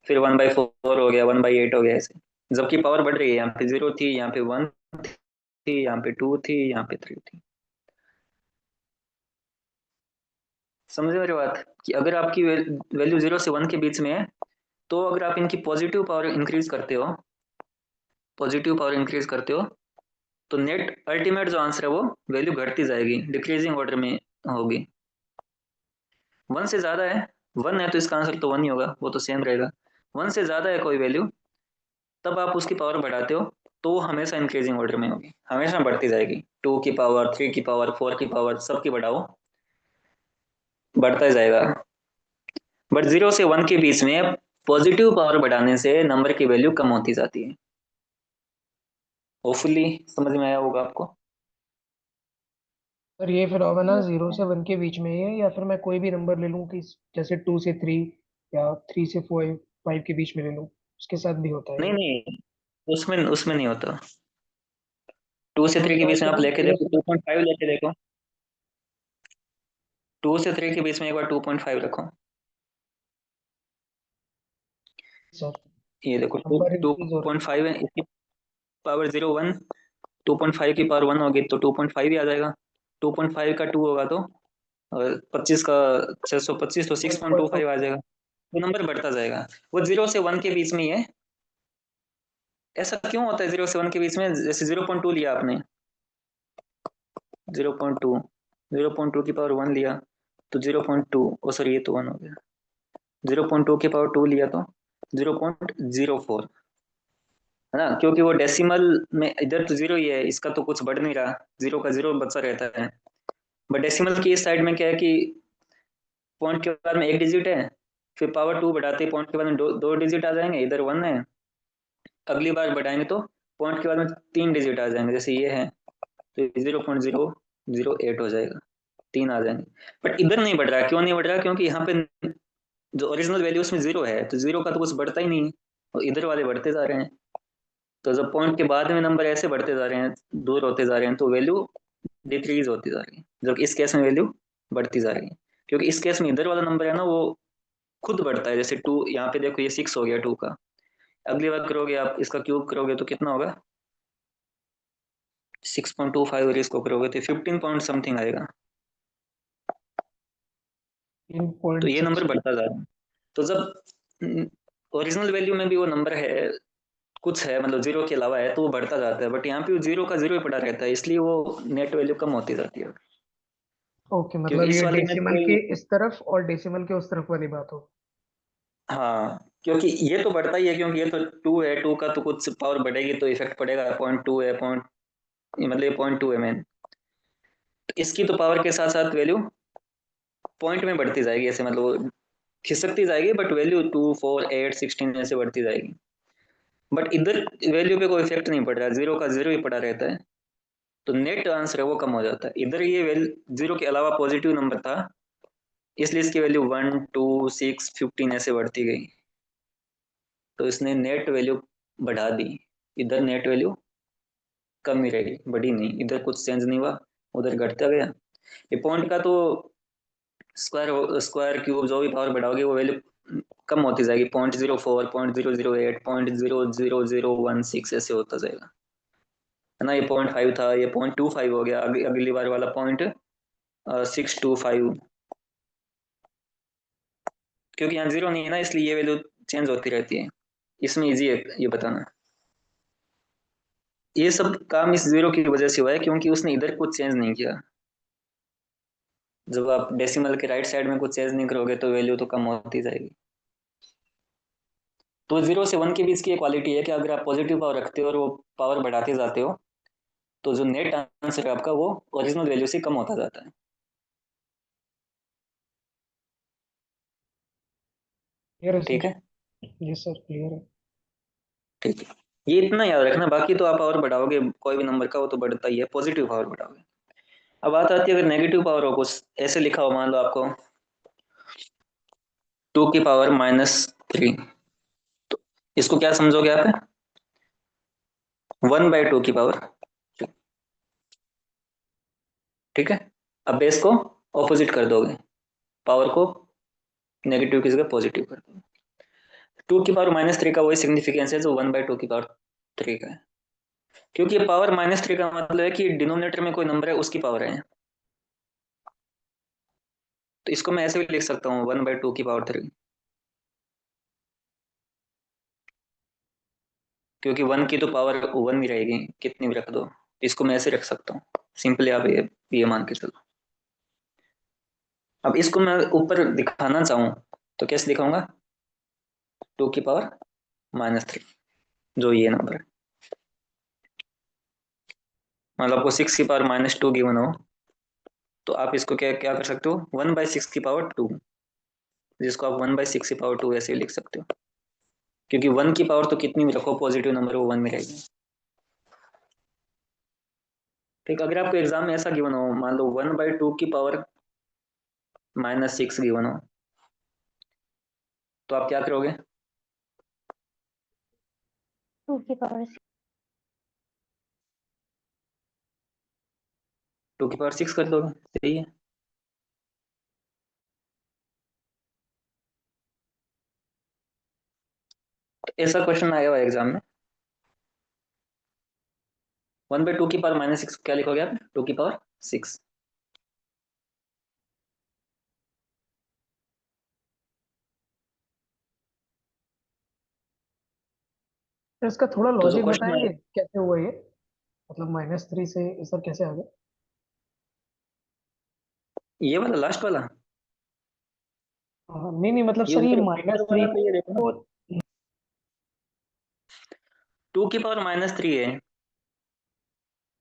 Speaker 1: फिर 1/4 हो गया, 1/8 हो गया, ऐसे जबकि पावर बढ़ रही है, यहाँ पे 0 थी, यहाँ पे 1 थी, यहाँ पे 2 थी, यहाँ पे 3 थी। समझ मेरी बात कि अगर आपकी वैल्यू 0 से 1 के बीच में है, तो अगर आप इनकी पॉजिटिव पावर इंक्रीज करते हो, पॉजिटिव पावर इंक्रीज करते हो, तो नेट अल्टीमेट जो आंसर है वो वैल्यू घटती जाएगी, डिक्रीजिंग ऑर्डर में होगी। 1 से ज्यादा है, 1 है तो इसका आंसर तो 1 ही होगा, वो तो सेम रहेगा। 1 से ज्यादा है कोई वैल्यू, तब आप उसकी पावर बढ़ाते हो, तो वो हमेशा इंक्रीजिंग ऑर्डर में होगी, हमेशा बढ़ती जाएगी। 2 की पावर, 3 की पावर, 4 की पावर, सबकी बढ़ाओ, बढ़ता ही जाएगा। बट 0 से 1 के बीच में पॉजिटिव पावर बढ़ाने से नंबर की वैल्यू कम होती जाती है। होपफुली समझ में आया होगा आपको।
Speaker 2: सर ये फिनोमेना
Speaker 3: यस
Speaker 2: 0 से
Speaker 3: सर।
Speaker 2: 1 के बीच में ही है, या फिर मैं कोई भी नंबर ले लूँ कि जैसे 2 से 3 या 3 से 5 के बीच में ले लूँ, उसके साथ भी होता है
Speaker 1: नहीं
Speaker 2: ये?
Speaker 1: नहीं, उसमें उसमें नहीं होता। 2 से
Speaker 2: तो
Speaker 1: 3 के बीच में आप
Speaker 2: स्टार्टिंग
Speaker 1: लेके
Speaker 2: 0
Speaker 1: देखो,
Speaker 2: से
Speaker 1: 2.5 लेके देखो। 2 से 3 के बीच में एक बार 2.5 रखो।
Speaker 2: सर
Speaker 1: ये देखो, टू
Speaker 2: नंबर
Speaker 1: टू
Speaker 2: इंक्रीज हो रहा
Speaker 1: पॉइंट फाइव है, इसकी पावर 0 1, 2.5 की पावर 1 होगी तो 2.5 ही आ जाएगा। 2.5 का 2 होगा तो, और 25 का 625 तो
Speaker 2: है,
Speaker 1: 6.25 आ जाएगा। वो नंबर बढ़ता जाएगा, वो 0 से 1 के बीच में ही है। ऐसा क्यों होता है 0 से 1 के बीच में? जैसे 0.2 लिया आपने, 0.2, 0.2 की पावर 1 लिया तो 0.2, ओ सॉरी ये तो 1 हो गया। 0.2 की पावर 2 लिया तो 0.04, है ना, क्योंकि वो डेसिमल में इधर तो 0 ही है, इसका तो कुछ बढ़ नहीं रहा, 0 का 0 बचा रहता है। बट डेसिमल की इस साइड में क्या है कि पॉइंट के बाद में एक डिजिट है, फिर पावर 2 बढ़ाते पॉइंट के बाद में दो डिजिट आ जाएंगे, इधर 1 है, अगली बार बढ़ाएंगे तो पॉइंट के बाद में 3 डिजिट आ जाएंगे, जैसे ये है तो 0.008 हो जाएगा, 3 आ जाएंगे। बट इधर नहीं बढ़ रहा, क्यों नहीं बढ़ रहा? क्योंकि यहाँ पे जो ओरिजिनल वैल्यू उसमें 0 है, तो 0 का तो कुछ बढ़ता ही नहीं है, और इधर वाले बढ़ते जा रहे हैं। तो जब पॉइंट के बाद में नंबर ऐसे बढ़ते जा रहे हैं, दूर होते जा रहे हैं, तो वैल्यू डिक्रीज होती जा रही है, जबकि इस केस में वैल्यू बढ़ती जा रही है। क्योंकि इस केस में इधर वाला नंबर है ना, वो खुद बढ़ता है। जैसे 2 यहाँ पे देखो, ये 6 हो गया 2 का, अगली बार करोगे आप इसका क्यूब करोगे तो कितना होगा? 6.25, और इसको करोगे तो 15 पॉइंट समथिंग आएगा। तो ये नंबर
Speaker 2: 3.6।
Speaker 1: बढ़ता जा रहा है। तो जब ओरिजिनल वैल्यू में भी वो नंबर है, कुछ है, मतलब 0 के अलावा है, तो वो बढ़ता जाता है। बट यहाँ पे 0 का 0 ही पड़ा रहता है, इसलिए वो नेट वैल्यू कम होती जाती है।
Speaker 2: ओके,
Speaker 1: क्योंकि
Speaker 2: मतलब
Speaker 1: इस
Speaker 2: ये
Speaker 1: वाले में
Speaker 2: डेसिमल के
Speaker 1: कोई,
Speaker 2: इस तरफ और डेसिमल के उस तरफ वाली बात हो।
Speaker 1: हाँ, क्योंकि ये तो बढ़ता ही है, क्योंकि ये तो 2 है, 2 का तो कुछ पावर बढ़ेगी तो इफेक्ट पड़ेगा। 0.2 है, पॉइंट, मतलब ये 0.2 है मैन, तो इसकी तो पावर के साथ साथ वैल्यू पॉइंट में बढ़ती जाएगी, ऐसे मतलब वो खिसकती जाएगी, बट वैल्यू 2, 4, 8, 16 ऐसे बढ़ती जाएगी। बट इधर वैल्यू पे कोई इफेक्ट नहीं पड़ रहा, 0 का 0 ही पड़ा रहता है, तो नेट आंसर है वो कम हो जाता है। इधर ये वैल्यू 0 के अलावा पॉजिटिव नंबर था, इसलिए इसकी वैल्यू 1, 2, 6, 15 ऐसे बढ़ती गई, तो इसने नेट वैल्यू बढ़ा दी। इधर नेट वैल्यू कम ही रही, बढ़ी नहीं, इधर कुछ चेंज नहीं हुआ, उधर घटता गया। ये पॉइंट का तो स्क्वायर, स्क्वायर क्यूब जो भी पावर बढ़ाओगे वो वैल्यू कम होती जाएगी। 0.04, 0.008, 0.00016 ऐसे होता जाएगा, है ना। ये 0.5 था, ये 0.25 हो गया, अगली बार वाला 0.625, क्योंकि यहाँ 0 नहीं है ना, इसलिए ये वैल्यू चेंज होती रहती है। इसमें इजी है ये बताना। ये सब काम इस 0 की वजह से हुआ है, क्योंकि उसने इधर कुछ चेंज नहीं किया। जब आप डेसिमल के राइट साइड में कुछ चेंज नहीं करोगे तो वैल्यू तो कम होती जाएगी। तो 0 से 1 के बीच की क्वालिटी है कि अगर आप पॉजिटिव पावर रखते हो और वो पावर बढ़ाते जाते हो, तो जो नेट आंसर है आपका वो ओरिजिनल वैल्यू से कम होता जाता है।
Speaker 2: क्लियर है
Speaker 1: ठीक
Speaker 2: सर?
Speaker 1: है,
Speaker 2: यस सर, क्लियर है।
Speaker 1: ठीक है। ये इतना याद रखना, बाकी तो आप पावर बढ़ाओगे कोई भी नंबर का, वो तो बढ़ता ही है, पॉजिटिव पावर बढ़ाओगे। अब बात आती है अगर नेगेटिव पावर हो, कुछ ऐसे लिखा हो, मान लो आपको 2 की पावर -3, तो इसको क्या समझोगे आप? 1/2 की पावर, ठीक है। अब बेस को ऑपोजिट कर दोगे, पावर को नेगेटिव की जगह पॉजिटिव कर दोगे। 2 की पावर -3 का वही सिग्निफिकेंस है जो 1/2 की पावर 3 का है, क्योंकि ये पावर -3 का मतलब है कि डिनोमिनेटर में कोई नंबर है उसकी पावर है। तो इसको मैं ऐसे भी लिख सकता हूँ 1/2 की पावर 3, क्योंकि 1 की तो पावर 1 ही रहेगी कितनी भी रख दो। इसको मैं ऐसे रख सकता हूँ सिंपली, आप ये मान के चलो। अब इसको मैं ऊपर दिखाना चाहूँ तो कैसे दिखाऊंगा, 2 की पावर -3, जो ये नंबर है। मतलब आपको 6 की पावर -2 गिवन हो तो आप इसको क्या क्या कर सकते हो, 1/6 की पावर 2, जिसको आप 1/6 की पावर 2 ऐसे ही लिख सकते हो, क्योंकि 1 की पावर तो कितनी भी रखो पॉजिटिव नंबर वो 1 में रहेगी। ठीक, अगर आपको एग्जाम में ऐसा गिवन हो, मान लो 1/2 की पावर -6 गिवन हो, तो आप क्या करोगे,
Speaker 3: 2 की पावर 6।
Speaker 1: 2 की पावर 6 कर दोगे, सही है। ऐसा क्वेश्चन आया हुआ एग्जाम में, 1/2 की पावर -6 क्या लिखोगे आप, 2 की पावर 6।
Speaker 2: तो इसका थोड़ा
Speaker 1: तो जो
Speaker 2: लॉजिक
Speaker 1: क्वेश्चन
Speaker 2: बताएंगे
Speaker 1: आया
Speaker 2: कैसे हुआ ये, मतलब -3 से ये सब कैसे आ गया?
Speaker 1: ये वाला लास्ट वाला,
Speaker 2: हाँ, नहीं नहीं, मतलब
Speaker 1: ये
Speaker 2: सर ये
Speaker 1: ऊपर
Speaker 2: -3
Speaker 1: वाला तो ये देखो ना,
Speaker 2: को।
Speaker 1: 2 की पावर -3 है।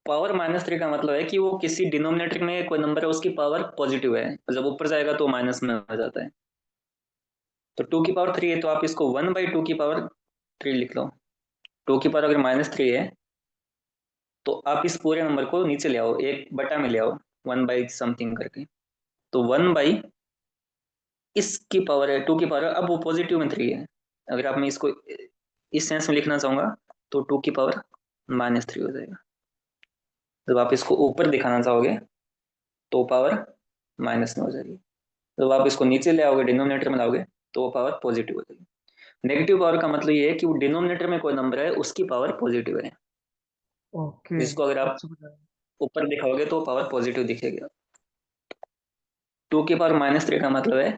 Speaker 1: पावर -3 का मतलब है कि वो किसी डिनोमिनेटर में कोई नंबर है उसकी पावर पॉजिटिव है, जब ऊपर जाएगा तो माइनस में हो जाता है। तो 2 की पावर 3 है तो आप इसको 1/2 की पावर 3 लिख लो। 2 की पावर अगर -3 है तो आप इस पूरे नंबर को नीचे ले आओ, एक बटा में ले आओ, 1/समथिंग करके। तो 1/ इसकी पावर है 2 की पावर, अब वो पॉजिटिव में 3 है। अगर आप मैं इसको इस सेंस में लिखना चाहूंगा तो 2 की पावर -3 हो जाएगा। जब आप इसको ऊपर दिखाना चाहोगे तो पावर माइनस में हो जाएगी, जब आप इसको नीचे ले आओगे डिनोमिनेटर में लाओगे तो वो पावर पॉजिटिव हो जाएगी। नेगेटिव पावर का मतलब ये है कि वो डिनोमिनेटर में कोई नंबर है उसकी पावर पॉजिटिव है,
Speaker 2: ओके,
Speaker 1: जिसको अगर
Speaker 2: अब
Speaker 1: आप
Speaker 2: समझ आया।
Speaker 1: ऊपर दिखाओगे तो पावर पॉजिटिव दिखेगा। 2 की पावर -3 का मतलब है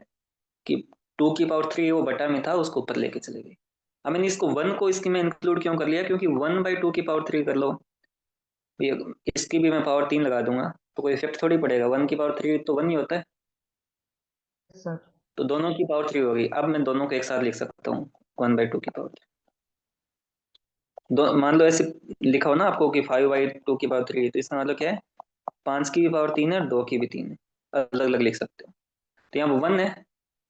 Speaker 1: कि 2 की पावर 3 वो बटा में था उसको ऊपर लेके चले गए। अब मैंने इसको 1 को इसकी में इंक्लूड क्यों कर लिया, क्योंकि 1/2 की पावर 3 कर लो, ये इसकी भी मैं पावर 3 लगा दूंगा तो कोई इफेक्ट थोड़ी पड़ेगा, 1 की पावर 3 तो 1 ही होता है।
Speaker 2: सर
Speaker 1: तो दोनों की पावर 3 होगी, अब मैं दोनों को एक साथ लिख सकता हूँ 1/2 की पावर 3। दो मान लो ऐसे लिखा हो ना आपको कि 5/2 की पावर 3, तो इसका मतलब क्या है, 5 की भी पावर 3 है और 2 की भी 3 है, अलग अलग लिख सकते हो। तो यहाँ 1 है,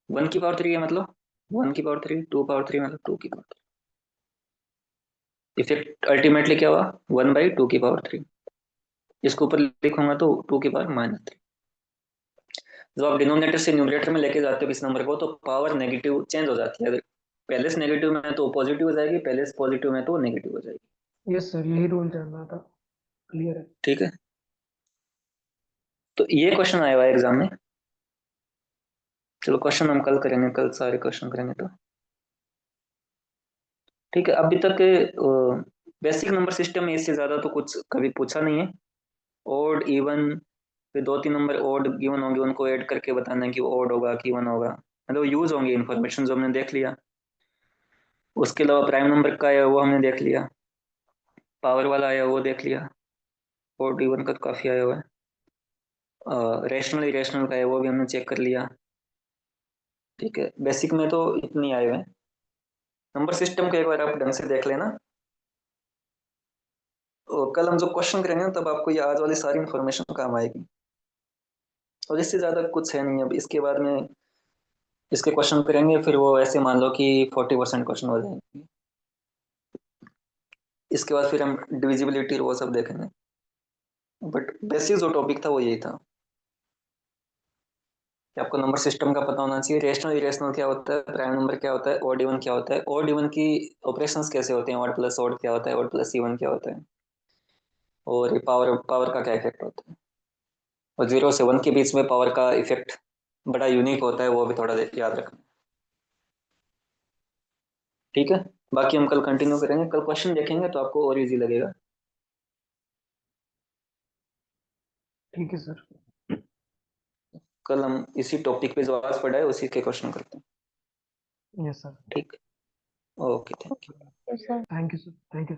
Speaker 1: 1 की पावर 3 है मतलब 1 की पावर 3, 2 पावर 3 मतलब 2 की पावर 3। इफेक्ट अल्टीमेटली क्या हुआ, 1/2 की पावर 3। इसको ऊपर लिखूंगा तो 2 की पावर -3। जब आप डिनोमिनेटर से न्यूमरेटर में लेके जाते हो किस नंबर को तो पावर नेगेटिव चेंज हो जाती है। अगर पहले से नेगेटिव में है तो पॉजिटिव हो जाएगी, पहले से पॉजिटिव में तो नेगेटिव हो जाएगी।
Speaker 2: यस सर, यही रूल जानना था, क्लियर है।
Speaker 1: ठीक है, तो ये क्वेश्चन आया हुआ है एग्जाम में। चलो क्वेश्चन हम कल करेंगे, कल सारे क्वेश्चन करेंगे तो ठीक है। अभी तक बेसिक नंबर सिस्टम में इससे ज्यादा तो कुछ कभी पूछा नहीं है। ओड इवन, फिर 2-3 नंबर ओड गिवन होंगे उनको ऐड करके बताना है कि वो ओड होगा कि इवन होगा, मतलब यूज होंगे इन्फॉर्मेशन जो हमने देख लिया। उसके अलावा प्राइम नंबर का है वो हमने देख लिया, पावर वाला आया वो देख लिया, ओड इवन का तो काफी आया हुआ है। रैशनल इरेशनल का है वो भी हमने चेक कर लिया। ठीक है, बेसिक में तो इतनी आए हुए हैं। नंबर सिस्टम को एक बार आप ढंग से देख लेना, और कल हम जो क्वेश्चन करेंगे ना तब आपको ये आज वाली सारी इन्फॉर्मेशन काम आएगी। और इससे ज्यादा कुछ है नहीं, अब इसके बाद में इसके क्वेश्चन करेंगे फिर वो ऐसे मान लो कि 40% क्वेश्चन हो जाएंगे। इसके बाद फिर हम डिविजिबिलिटी वो सब देखेंगे, बट बेसिक जो टॉपिक था वो यही था कि आपको नंबर सिस्टम का पता होना चाहिए, रेशनल इरेशनल क्या होता है, प्राइम नंबर क्या होता है, ऑड इवन क्या होता है, ऑड इवन की ऑपरेशंस कैसे होते हैं, ऑड प्लस ऑड क्या होता है, ऑड प्लस इवन क्या होता है, और ये पावर पावर का क्या इफेक्ट होता है, और 0 से 1 के बीच में पावर का इफेक्ट बड़ा यूनिक होता है, वो भी थोड़ा याद रखना। ठीक है, बाकी हम कल कंटिन्यू करेंगे, कल क्वेश्चन देखेंगे तो आपको और इजी लगेगा।
Speaker 2: ठीक है सर।
Speaker 1: कल हम इसी टॉपिक पे जो आज पढ़ा है उसी के क्वेश्चन करते हैं।
Speaker 2: Yes sir.
Speaker 1: ठीक, okay, thank you.
Speaker 3: Sir.
Speaker 2: Thank you sir, thank you.